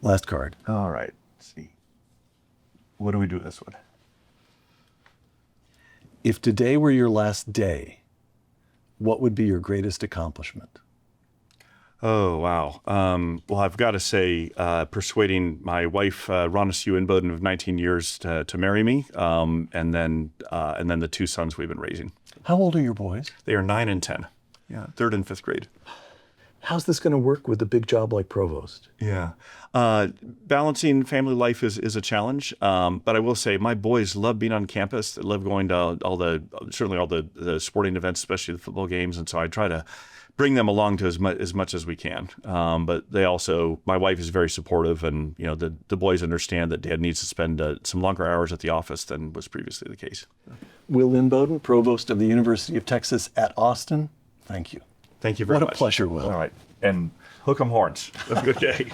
Speaker 2: Last card.
Speaker 1: All right. Let's see. What do we do with this one?
Speaker 2: If today were your last day, what would be your greatest accomplishment?
Speaker 1: Oh, wow. Well, I've got to say, persuading my wife, Ronna Sue Inboden, of 19 years to marry me, and then the two sons we've been raising.
Speaker 2: How old are your boys?
Speaker 1: They are 9 and 10. Yeah, 3rd and 5th grade.
Speaker 2: How's this going to work with a big job like Provost?
Speaker 1: Yeah. Balancing family life is a challenge. But I will say my boys love being on campus. They love going to all the sporting events, especially the football games. And so I try to bring them along to as much as we can. But they also, my wife is very supportive, and the boys understand that Dad needs to spend some longer hours at the office than was previously the case.
Speaker 2: Will Inboden, Provost of the University of Texas at Austin, thank you.
Speaker 1: Thank you very much.
Speaker 2: What a pleasure, Will.
Speaker 1: All right. And hook 'em horns. Have a good day.